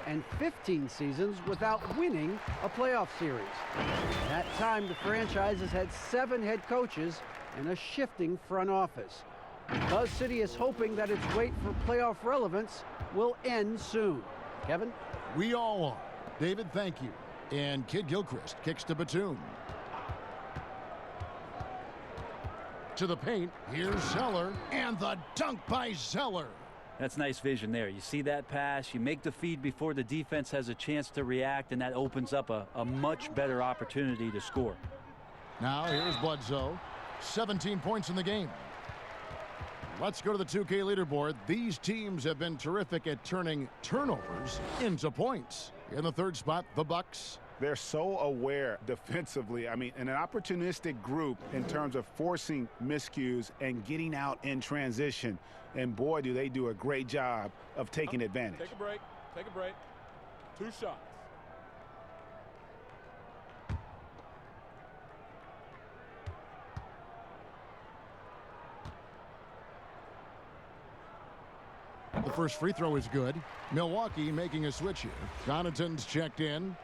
[SPEAKER 2] and 15 seasons without winning a playoff series. At that time, the franchise has had 7 head coaches and a shifting front office. The Buzz City is hoping that its wait for playoff relevance will end soon. Kevin?
[SPEAKER 1] We all are. David, thank you. And Kid Gilchrist kicks to Batum. To the paint, here's Zeller, and the dunk by Zeller.
[SPEAKER 4] That's nice vision there. You see that pass, you make the feed before the defense has a chance to react, and that opens up a much better opportunity to score.
[SPEAKER 1] Now here's Bledsoe. 17 points in the game. Let's go to the 2K leaderboard. These teams have been terrific at turning turnovers into points. In the 3rd spot, the Bucks.
[SPEAKER 3] They're so aware defensively. I mean, an opportunistic group in terms of forcing miscues and getting out in transition. And boy, do they do a great job of taking advantage.
[SPEAKER 5] Take a break. Take a break. 2 shots.
[SPEAKER 1] The first free throw is good. Milwaukee making a switch here. Connaughton's checked in.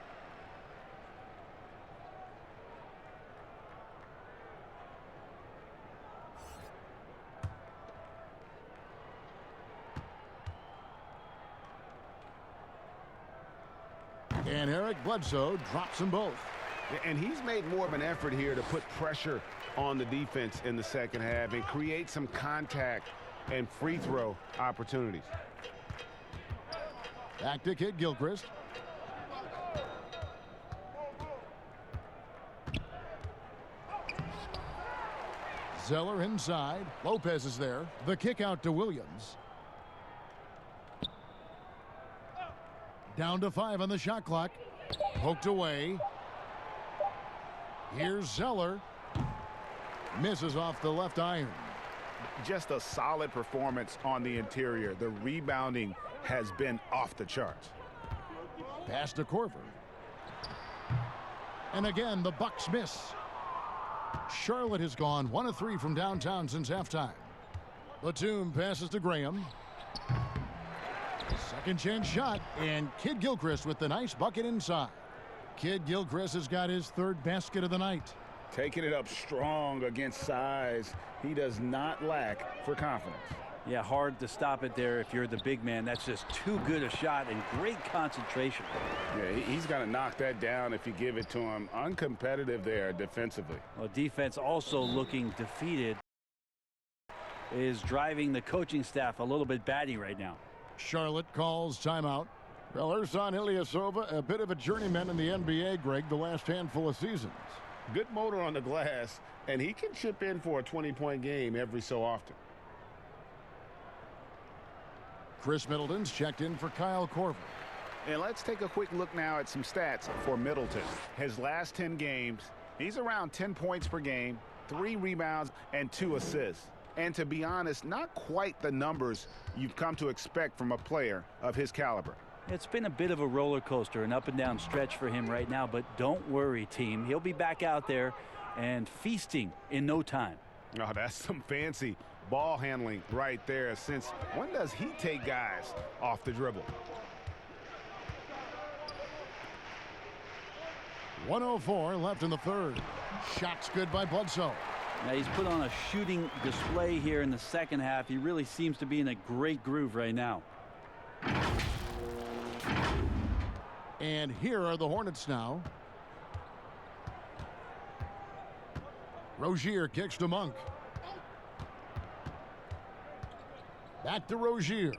[SPEAKER 1] And Eric Bledsoe drops them both.
[SPEAKER 3] And he's made more of an effort here to put pressure on the defense in the second half and create some contact and free throw opportunities.
[SPEAKER 1] Back to Kid Gilchrist. Zeller inside. Lopez is there. The kick out to Williams. Down to 5 on the shot clock. Poked away. Here's Zeller. Misses off the left iron.
[SPEAKER 3] Just a solid performance on the interior. The rebounding has been off the charts.
[SPEAKER 1] Pass to Korver. And again, the Bucks miss. Charlotte has gone 1 of 3 from downtown since halftime. Batum passes to Graham. Second chance shot, and Kid Gilchrist with the nice bucket inside. Kid Gilchrist has got his 3rd basket of the night.
[SPEAKER 3] Taking it up strong against size. He does not lack for confidence.
[SPEAKER 4] Yeah, hard to stop it there if you're the big man. That's just too good a shot and great concentration.
[SPEAKER 3] Yeah, he's got to knock that down if you give it to him. Uncompetitive there defensively.
[SPEAKER 4] Well, defense also looking defeated is driving the coaching staff a little bit batty right now.
[SPEAKER 1] Charlotte calls timeout. Well, Ersan Ilyasova, a bit of a journeyman in the NBA, Greg, the last handful of seasons.
[SPEAKER 3] Good motor on the glass, and he can chip in for a 20-point game every so often.
[SPEAKER 1] Chris Middleton's checked in for Kyle Korver.
[SPEAKER 3] And let's take a quick look now at some stats for Middleton. His last 10 games, he's around 10 points per game, 3 rebounds, and 2 assists. And to be honest, not quite the numbers you've come to expect from a player of his caliber.
[SPEAKER 4] It's been a bit of a roller coaster, an up and down stretch for him right now, but don't worry, team. He'll be back out there and feasting in no time.
[SPEAKER 3] Oh, that's some fancy ball handling right there. Since when does he take guys off the dribble?
[SPEAKER 1] 1:04 left in the 3rd. Shots good by Bledsoe.
[SPEAKER 4] Now he's put on a shooting display here in the second half. He really seems to be in a great groove right now.
[SPEAKER 1] And here are the Hornets now. Rozier kicks to Monk. Back to Rozier.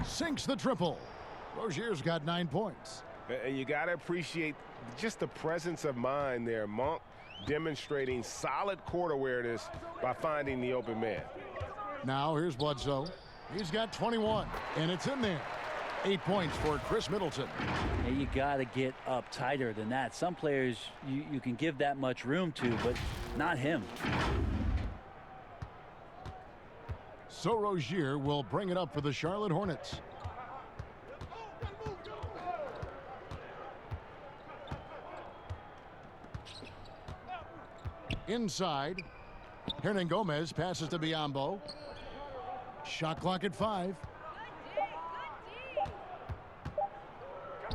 [SPEAKER 1] Sinks the triple. Rozier's got 9 points.
[SPEAKER 7] And you got to appreciate just the presence of mind there. Monk demonstrating solid court awareness by finding the open man.
[SPEAKER 1] Now here's Bledsoe. He's got 21, and it's in there. 8 points for Chris Middleton.
[SPEAKER 4] Hey, you got to get up tighter than that. Some players you can give that much room to, but not him.
[SPEAKER 1] so Rozier will bring it up for the Charlotte Hornets. Inside, Hernangomez passes to Biyombo. Shot clock at 5.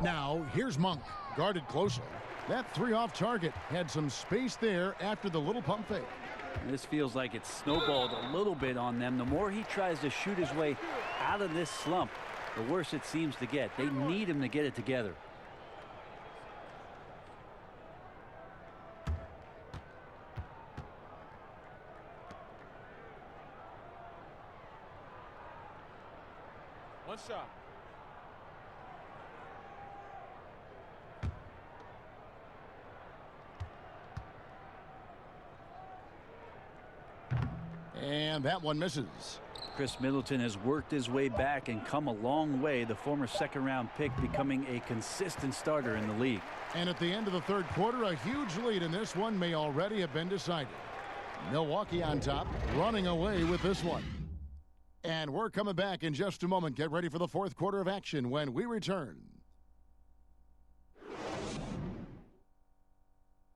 [SPEAKER 1] Now, here's Monk, guarded closely. That 3 off target had some space there after the little pump fake.
[SPEAKER 4] This feels like it's snowballed a little bit on them. The more he tries to shoot his way out of this slump, the worse it seems to get. They need him to get it together.
[SPEAKER 5] One shot.
[SPEAKER 1] And that one misses.
[SPEAKER 4] Chris Middleton has worked his way back and come a long way. The former second-round pick becoming a consistent starter in the league.
[SPEAKER 1] And at the end of the third quarter, a huge lead in this one may already have been decided. Milwaukee on top, running away with this one. And we're coming back in just a moment. Get ready for the fourth quarter of action when we return.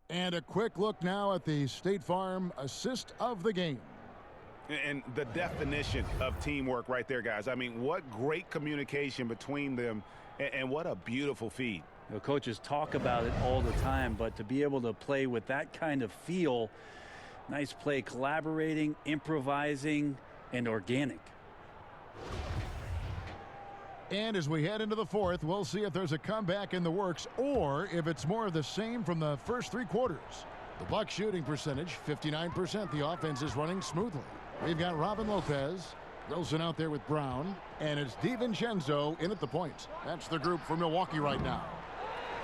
[SPEAKER 1] And a quick look now at the State Farm assist of the game.
[SPEAKER 3] And the definition of teamwork right there, guys. I mean, what great communication between them, and what a beautiful feed.
[SPEAKER 4] The coaches talk about it all the time, but to be able to play with that kind of feel, nice play, collaborating, improvising, and organic.
[SPEAKER 1] And as we head into the fourth, we'll see if there's a comeback in the works or if it's more of the same from the first 3 quarters. The Bucs shooting percentage, 59%. The offense is running smoothly. We've got Robin Lopez, Wilson out there with Brown, and it's DiVincenzo in at the point. That's the group for Milwaukee right now.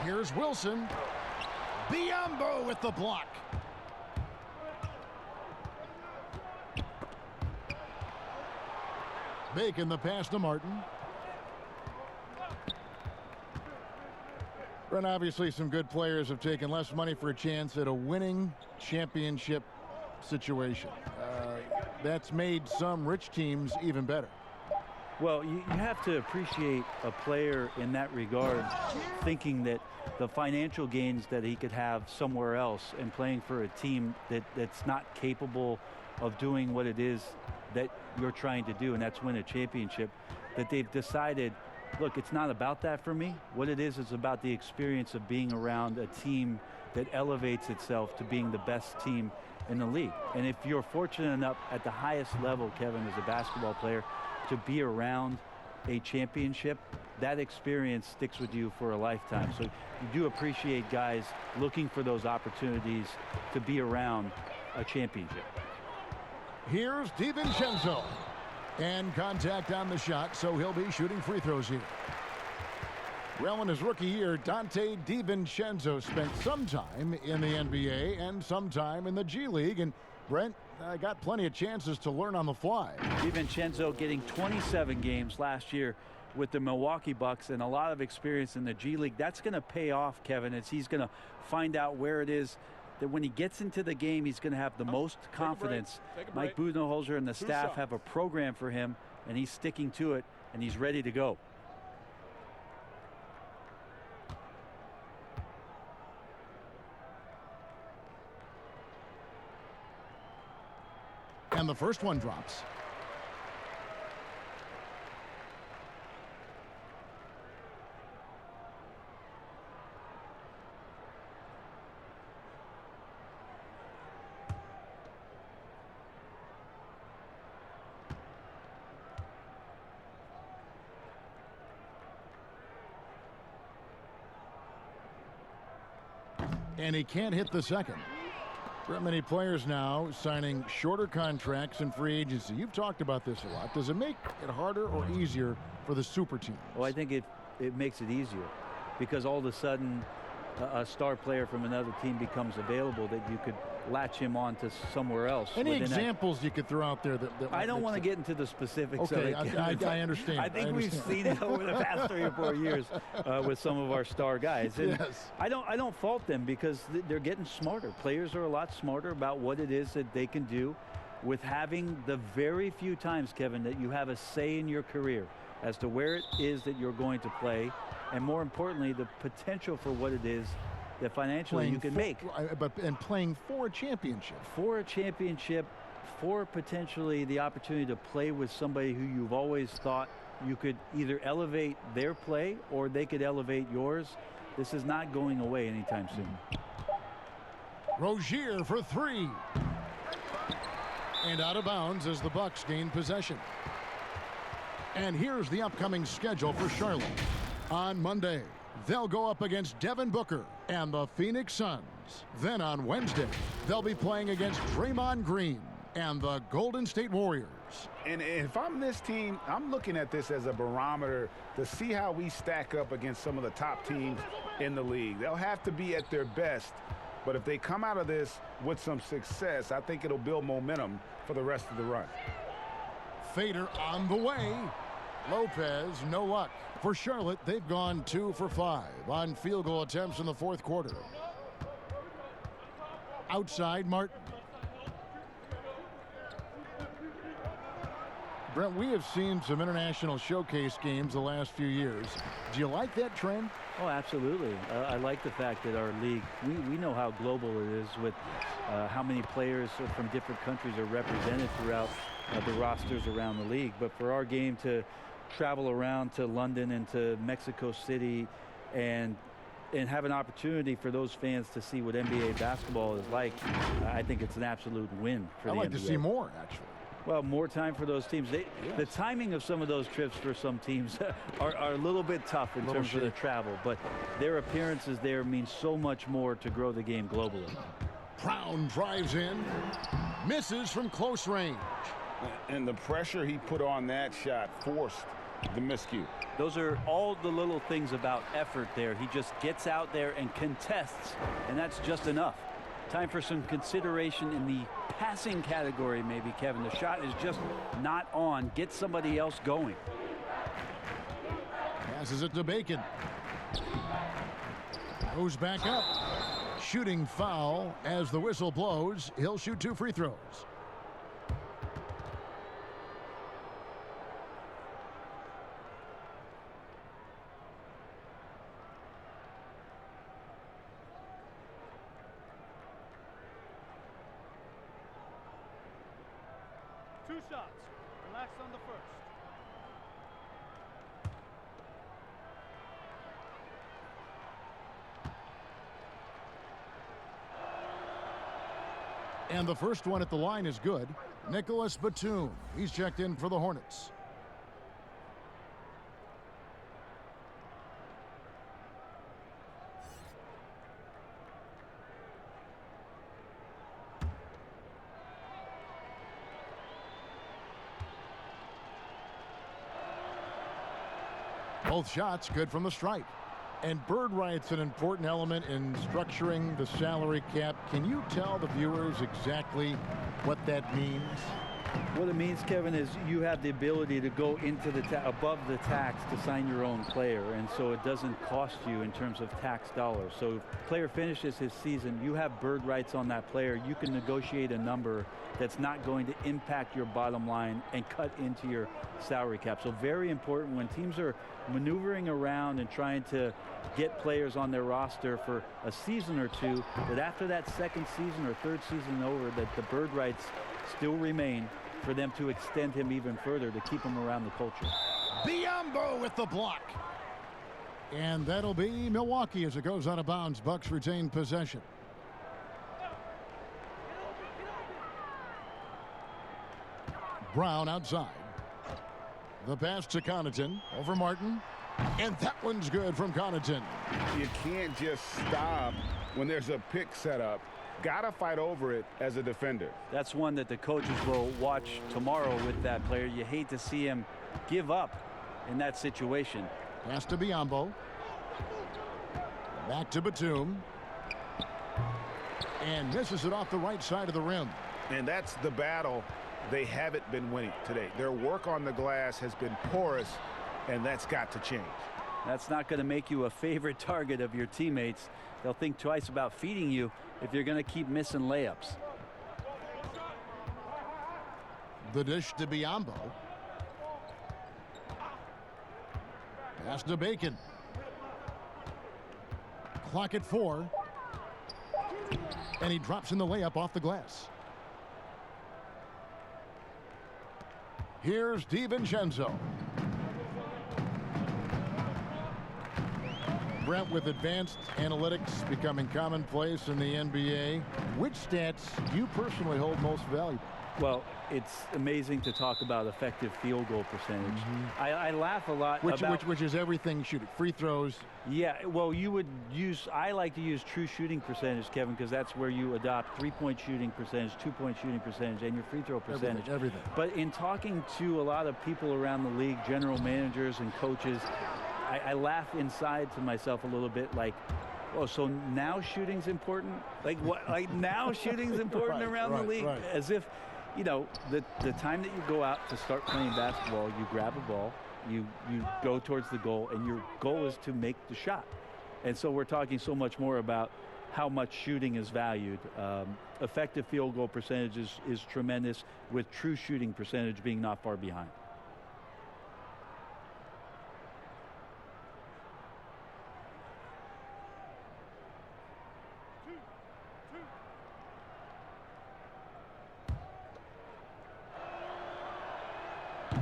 [SPEAKER 1] Here's Wilson. Biyombo with the block. Making the pass to Martin. And obviously some good players have taken less money for a chance at a winning championship situation. That's made some rich teams even better.
[SPEAKER 4] Well, you have to appreciate a player in that regard, thinking that the financial gains that he could have somewhere else and playing for a team that's not capable of doing what it is that you're trying to do, and that's win a championship, that they've decided, look, it's not about that for me. What it is about the experience of being around a team that elevates itself to being the best team in the league. And if you're fortunate enough at the highest level, Kevin, as a basketball player, to be around a championship, that experience sticks with you for a lifetime. So you do appreciate guys looking for those opportunities to be around a championship.
[SPEAKER 1] Here's DiVincenzo. And contact on the shot, so he'll be shooting free throws here. Well, in his rookie year, Dante DiVincenzo spent some time in the NBA and some time in the G League, and Brent got plenty of chances to learn on the fly.
[SPEAKER 4] DiVincenzo getting 27 games last year with the Milwaukee Bucks and a lot of experience in the G League. That's going to pay off, Kevin, as he's going to find out where it is that when he gets into the game, he's going to have the most confidence. Mike Budenholzer and the staff have a program for him, and he's sticking to it, and he's ready to go.
[SPEAKER 1] And the first one drops. And he can't hit the second. There are many players now signing shorter contracts in free agency. You've talked about this a lot. Does it make it harder or easier for the super teams?
[SPEAKER 4] Well, I think it makes it easier because all of a sudden a star player from another team becomes available that you could latch him on to somewhere else.
[SPEAKER 1] Any examples you could throw out there that
[SPEAKER 4] I don't want to get into the specifics of it.
[SPEAKER 1] I understand.
[SPEAKER 4] I think we've seen it over the past 3 or 4 years with some of our star guys. And
[SPEAKER 1] yes.
[SPEAKER 4] I don't fault them because they're getting smarter. Players are a lot smarter about what it is that they can do with having the very few times, Kevin, that you have a say in your career as to where it is that you're going to play, and more importantly, the potential for what it is that financially you can make.
[SPEAKER 1] And playing for a championship.
[SPEAKER 4] For a championship, for potentially the opportunity to play with somebody who you've always thought you could either elevate their play or they could elevate yours. This is not going away anytime soon.
[SPEAKER 1] Rozier for three. And out of bounds as the Bucks gain possession. And here's the upcoming schedule for Charlotte. On Monday, they'll go up against Devin Booker and the Phoenix Suns. Then on Wednesday, they'll be playing against Draymond Green and the Golden State Warriors.
[SPEAKER 3] And if I'm this team, I'm looking at this as a barometer to see how we stack up against some of the top teams in the league. They'll have to be at their best, but if they come out of this with some success, I think it'll build momentum for the rest of the run.
[SPEAKER 1] Fader on the way. Lopez, no luck. For Charlotte, they've gone 2 for 5 on field goal attempts in the fourth quarter. Outside, Martin. Brent, we have seen some international showcase games the last few years. Do you like that trend?
[SPEAKER 4] Oh, absolutely. I like the fact that our league, we know how global it is with how many players from different countries are represented throughout the rosters around the league. But for our game to travel around to London and to Mexico City and have an opportunity for those fans to see what NBA basketball is like, I think it's an absolute win for the NBA.
[SPEAKER 1] I'd like to see more, actually.
[SPEAKER 4] Well, more time for those teams. The timing of some of those trips for some teams are a little bit tough in terms of the travel, but their appearances there mean so much more to grow the game globally.
[SPEAKER 1] Brown drives in, misses from close range.
[SPEAKER 3] And the pressure he put on that shot forced the miscue.
[SPEAKER 4] Those are all the little things about effort there. He just gets out there and contests, and that's just enough. Time for some consideration in the passing category, maybe, Kevin. The shot is just not on. Get somebody else going.
[SPEAKER 1] Passes it to Bacon. Goes back up. Shooting foul as the whistle blows. He'll shoot 2 free throws.
[SPEAKER 5] Two shots. Relax on the first.
[SPEAKER 1] And the first one at the line is good. Nicholas Batum. He's checked in for the Hornets. Both shots good from the stripe. And bird right's an important element in structuring the salary cap. Can you tell the viewers exactly what that means?
[SPEAKER 4] What it means, Kevin, is you have the ability to go into the above the tax to sign your own player, and so it doesn't cost you in terms of tax dollars. So if player finishes his season, you have bird rights on that player. You can negotiate a number that's not going to impact your bottom line and cut into your salary cap. So very important when teams are maneuvering around and trying to get players on their roster for a season or two, that after that second season or third season over, that the bird rights still remain for them to extend him even further to keep him around the culture.
[SPEAKER 1] Biyombo with the block. And that'll be Milwaukee as it goes out of bounds. Bucks retain possession. Brown outside. The pass to Connaughton over Martin. And that one's good from Connaughton.
[SPEAKER 3] You can't just stop when there's a pick set up. Gotta fight over it as a defender.
[SPEAKER 4] That's one that the coaches will watch tomorrow with that player. You hate to see him give up in that situation.
[SPEAKER 1] Pass to Biyombo. Back to Batum. And misses it off the right side of the rim.
[SPEAKER 3] And that's the battle they haven't been winning today. Their work on the glass has been porous, and that's got to change.
[SPEAKER 4] That's not going to make you a favorite target of your teammates. They'll think twice about feeding you if you're going to keep missing layups.
[SPEAKER 1] The dish to Biyombo. Pass to Bacon. Clock at 4. And he drops in the layup off the glass. Here's DiVincenzo. Brent, with advanced analytics becoming commonplace in the NBA, which stats do you personally hold most valuable?
[SPEAKER 4] Well, it's amazing to talk about effective field goal percentage. I laugh a lot
[SPEAKER 1] which is everything shooting, free throws.
[SPEAKER 4] Yeah, well, I like to use true shooting percentage, Kevin, because that's where you adopt 3-point shooting percentage, 2-point shooting percentage, and your free throw percentage.
[SPEAKER 1] Everything.
[SPEAKER 4] But in talking to a lot of people around the league, general managers and coaches, I laugh inside to myself a little bit like, oh, so now shooting's important? Like what? Like now shooting's important around the league?
[SPEAKER 1] Right.
[SPEAKER 4] As if, you know, the time that you go out to start playing basketball, you grab a ball, you go towards the goal, and your goal is to make the shot. And so we're talking so much more about how much shooting is valued. Effective field goal percentage is tremendous, with true shooting percentage being not far behind.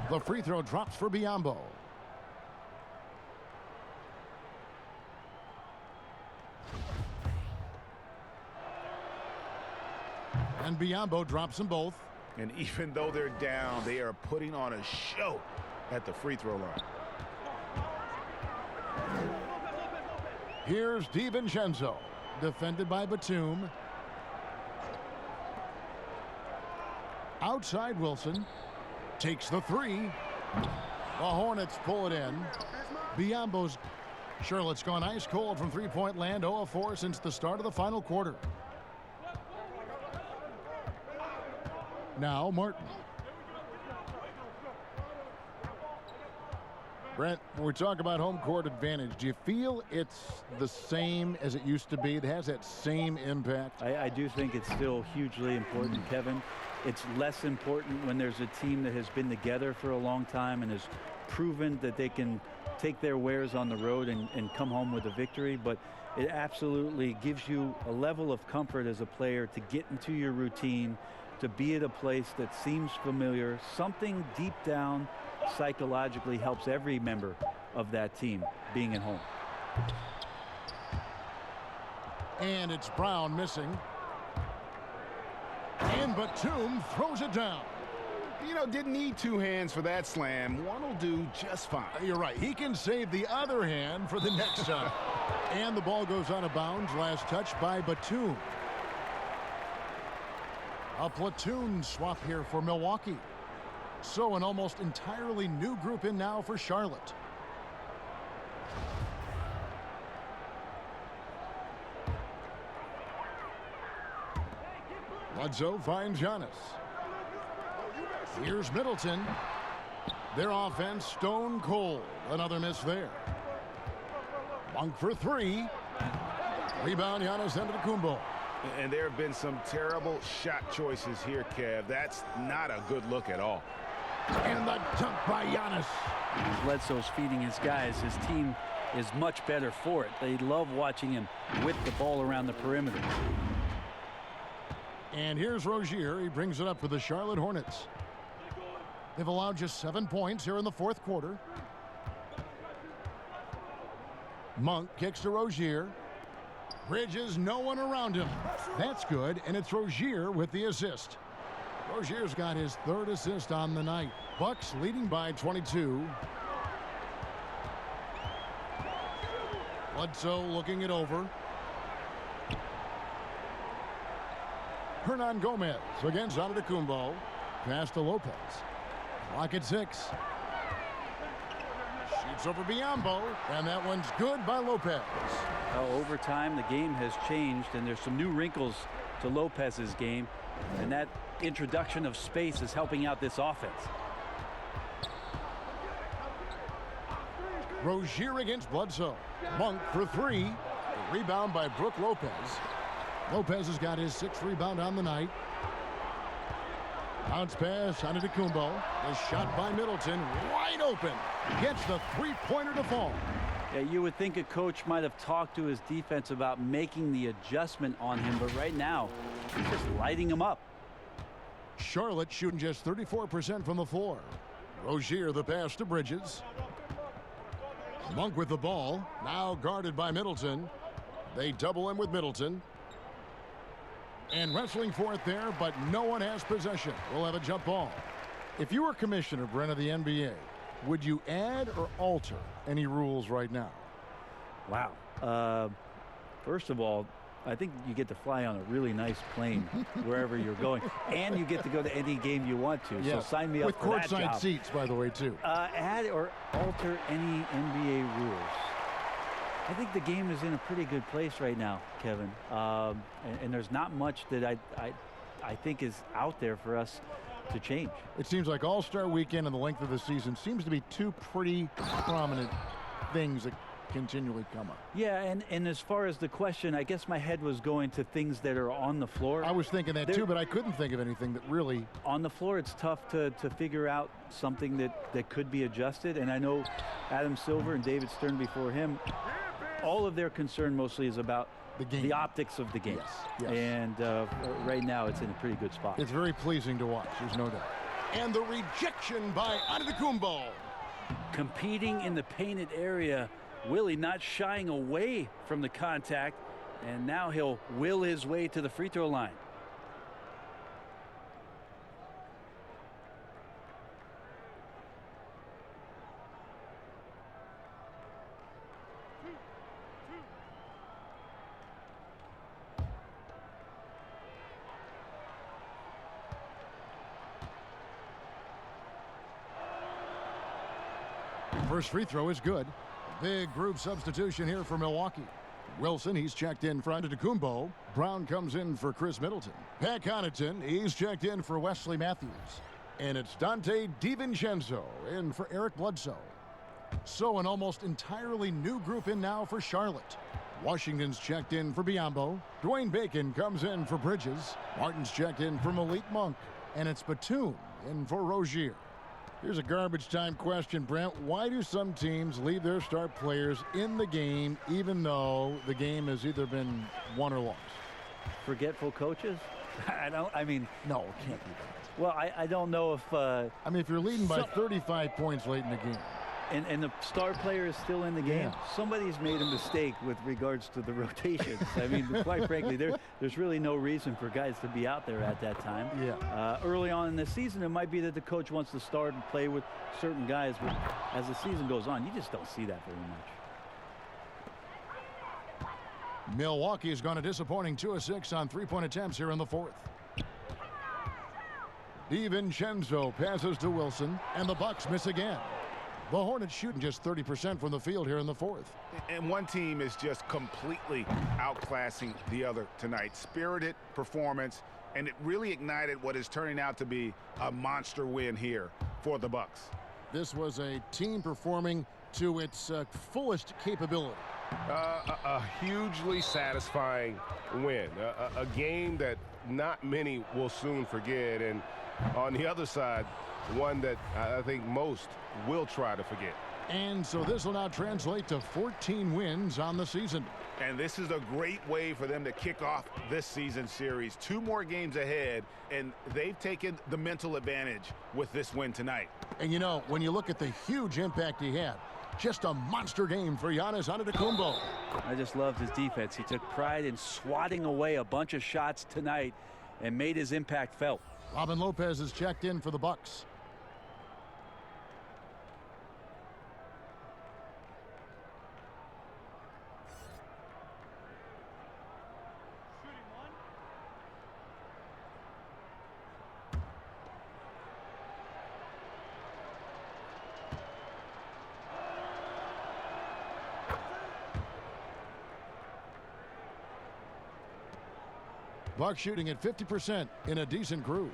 [SPEAKER 1] The free throw drops for Biyombo. And Biyombo drops them both.
[SPEAKER 3] And even though they're down, they are putting on a show at the free throw line.
[SPEAKER 1] Here's DiVincenzo, defended by Batum. Outside Wilson. Takes the 3. The Hornets pull it in. Biyombo's Charlotte's gone ice cold from three-point land, 0 of 4 since the start of the final quarter. Now Martin. Brent, when we talk about home court advantage, do you feel it's the same as it used to be? It has that same impact?
[SPEAKER 4] I do think it's still hugely important, Kevin. It's less important when there's a team that has been together for a long time and has proven that they can take their wares on the road and come home with a victory. But it absolutely gives you a level of comfort as a player to get into your routine, to be at a place that seems familiar. Something deep down psychologically helps every member of that team being at home.
[SPEAKER 1] And it's Brown missing. And Batum throws it down.
[SPEAKER 3] You know, didn't need 2 hands for that slam. One will do just fine.
[SPEAKER 1] You're right. He can save the other hand for the next time. And the ball goes out of bounds. Last touch by Batum. A platoon swap here for Milwaukee. So an almost entirely new group in now for Charlotte. Bledsoe finds Giannis. Here's Middleton. Their offense stone cold. Another miss there. Monk for 3. Rebound Giannis Antetokounmpo.
[SPEAKER 3] And there have been some terrible shot choices here, Kev. That's not a good look at all.
[SPEAKER 1] And the dunk by Giannis.
[SPEAKER 2] Bledsoe's feeding his guys. His team is much better for it. They love watching him whip the ball around the perimeter.
[SPEAKER 1] And here's Rozier. He brings it up for the Charlotte Hornets. They've allowed just 7 points here in the fourth quarter. Monk kicks to Rozier. Bridges, no one around him. That's good, and it's Rozier with the assist. Rozier's got his 3rd assist on the night. Bucks leading by 22. Bledsoe looking it over. Hernan Gomez against Antetokounmpo. Pass to Lopez. Clock at 6. Shoots over Biyombo, and that one's good by Lopez.
[SPEAKER 2] Well, over time, the game has changed, and there's some new wrinkles to Lopez's game, and that introduction of space is helping out this offense.
[SPEAKER 1] Rozier against Bledsoe. Monk for 3. The rebound by Brook Lopez. Lopez has got his 6th rebound on the night. Bounce pass on Antetokounmpo. The shot by Middleton, wide open. Gets the three-pointer to fall.
[SPEAKER 4] Yeah, you would think a coach might have talked to his defense about making the adjustment on him, but right now, he's just lighting him up.
[SPEAKER 1] Charlotte shooting just 34% from the floor. Rozier the pass to Bridges. Monk with the ball, now guarded by Middleton. They double him with Middleton. And wrestling for it there, but no one has possession. We'll have a jump ball. If you were commissioner, Brent, of the NBA, would you add or alter any rules right now?
[SPEAKER 4] Wow. First of all, I think you get to fly on a really nice plane wherever you're going, and you get to go to any game you want to.
[SPEAKER 1] Yeah.
[SPEAKER 4] So sign me up
[SPEAKER 1] with
[SPEAKER 4] for that job.
[SPEAKER 1] With courtside seats, by the way, too.
[SPEAKER 4] Add or alter any NBA rules. I think the game is in a pretty good place right now, Kevin. And there's not much that I think is out there for us to change.
[SPEAKER 1] It seems like All-Star Weekend and the length of the season seems to be two pretty prominent things that continually come up.
[SPEAKER 4] Yeah, and as far as the question, I guess my head was going to things that are on the floor.
[SPEAKER 1] I was thinking that too, but I couldn't think of anything that really...
[SPEAKER 4] On the floor, it's tough to figure out something that could be adjusted, and I know Adam Silver and David Stern before him, all of their concern mostly is about
[SPEAKER 1] the game,
[SPEAKER 4] the optics of the game.
[SPEAKER 1] Yes.
[SPEAKER 4] And right now, it's in a pretty good spot.
[SPEAKER 1] It's very pleasing to watch, there's no doubt. And the rejection by Antetokounmpo.
[SPEAKER 4] Competing in the painted area, Willie not shying away from the contact, and now he'll will his way to the free throw line.
[SPEAKER 1] First free throw is good. Big group substitution here for Milwaukee. Wilson, he's checked in for Antetokounmpo. Brown comes in for Chris Middleton. Pat Connaughton, he's checked in for Wesley Matthews. And it's Dante DiVincenzo in for Eric Bledsoe. So an almost entirely new group in now for Charlotte. Washington's checked in for Biyombo. Dwayne Bacon comes in for Bridges. Martin's checked in for Malik Monk. And it's Batum in for Rozier. Here's a garbage time question, Brent. Why do some teams leave their star players in the game even though the game has either been won or lost?
[SPEAKER 4] Forgetful coaches? I mean,
[SPEAKER 1] no, it can't be that.
[SPEAKER 4] Well, I don't know if...
[SPEAKER 1] I mean, if you're leading by 35 points late in the game.
[SPEAKER 4] And the star player is still in the game. Somebody's made a mistake with regards to the rotations. I mean, quite frankly, there's really no reason for guys to be out there at that time.
[SPEAKER 1] Yeah.
[SPEAKER 4] Early on in the season, it might be that the coach wants to start and play with certain guys, but as the season goes on, you just don't see that very much.
[SPEAKER 1] Milwaukee has gone a disappointing 2 of 6 on three-point attempts here in the fourth. DiVincenzo passes to Wilson, and the Bucks miss again. The Hornets shooting just 30% from the field here in the fourth.
[SPEAKER 3] And one team is just completely outclassing the other tonight. Spirited performance, and it really ignited what is turning out to be a monster win here for the Bucks.
[SPEAKER 1] This was a team performing to its fullest capability.
[SPEAKER 7] A hugely satisfying win. A game that not many will soon forget. And on the other side, one that I think most will try to forget.
[SPEAKER 1] And so this will now translate to 14 wins on the season.
[SPEAKER 3] And this is a great way for them to kick off this season series. 2 more games ahead, and they've taken the mental advantage with this win tonight.
[SPEAKER 1] And you know, when you look at the huge impact he had, just a monster game for Giannis Antetokounmpo.
[SPEAKER 4] I just loved his defense. He took pride in swatting away a bunch of shots tonight and made his impact felt.
[SPEAKER 1] Robin Lopez is checked in for the Bucks. Bucks shooting at 50% in a decent groove.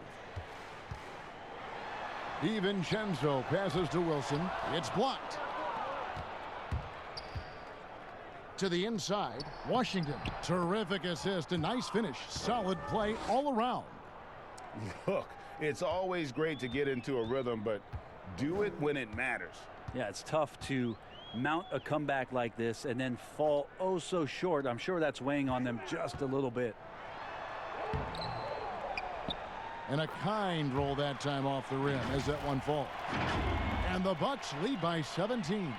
[SPEAKER 1] DiVincenzo passes to Wilson. It's blocked. To the inside, Washington. Terrific assist, a nice finish. Solid play all around.
[SPEAKER 3] Look, It's always great to get into a rhythm, but do it when it matters.
[SPEAKER 4] Yeah, it's tough to mount a comeback like this and then fall oh so short. I'm sure that's weighing on them just a little bit.
[SPEAKER 1] And a kind roll that time off the rim as that one falls. And the Bucks lead by 17.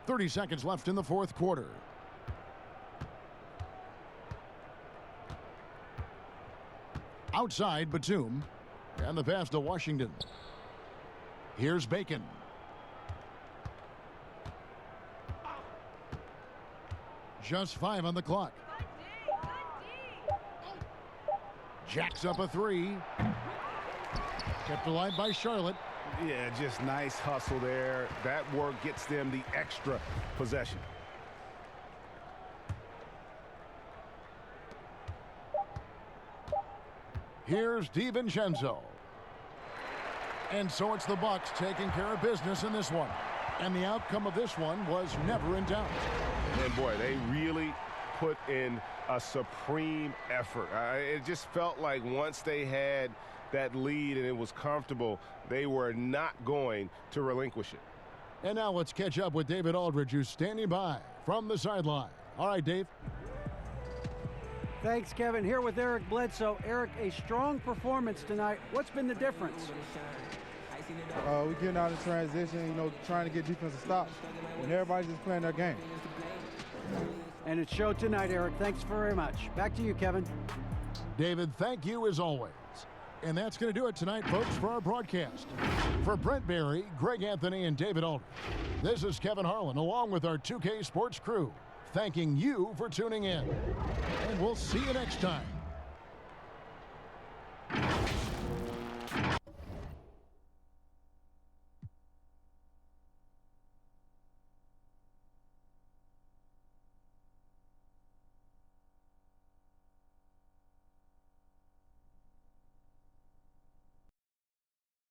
[SPEAKER 1] .30 seconds left in the fourth quarter. Outside Batum. And the pass to Washington. Here's Bacon. Just 5 on the clock. Jacks up a 3. Kept alive by Charlotte.
[SPEAKER 3] Yeah, just nice hustle there. That work gets them the extra possession.
[SPEAKER 1] Here's DiVincenzo. And so it's the Bucks taking care of business in this one. And the outcome of this one was never in doubt.
[SPEAKER 7] And boy, they really put in a supreme effort. It just felt like once they had that lead and it was comfortable, they were not going to relinquish it.
[SPEAKER 1] And now let's catch up with David Aldridge, who's standing by from the sideline. All right, Dave.
[SPEAKER 2] Thanks, Kevin. Here with Eric Bledsoe. Eric, a strong performance tonight. What's been the difference?
[SPEAKER 12] We're getting out of transition, trying to get defensive stops. And everybody's just playing their game.
[SPEAKER 2] And it showed tonight, Eric. Thanks very much. Back to you, Kevin.
[SPEAKER 1] David, thank you as always. And that's going to do it tonight, folks, for our broadcast. For Brent Barry, Greg Anthony, and David Aldridge, this is Kevin Harlan, along with our 2K Sports crew, thanking you for tuning in. And we'll see you next time.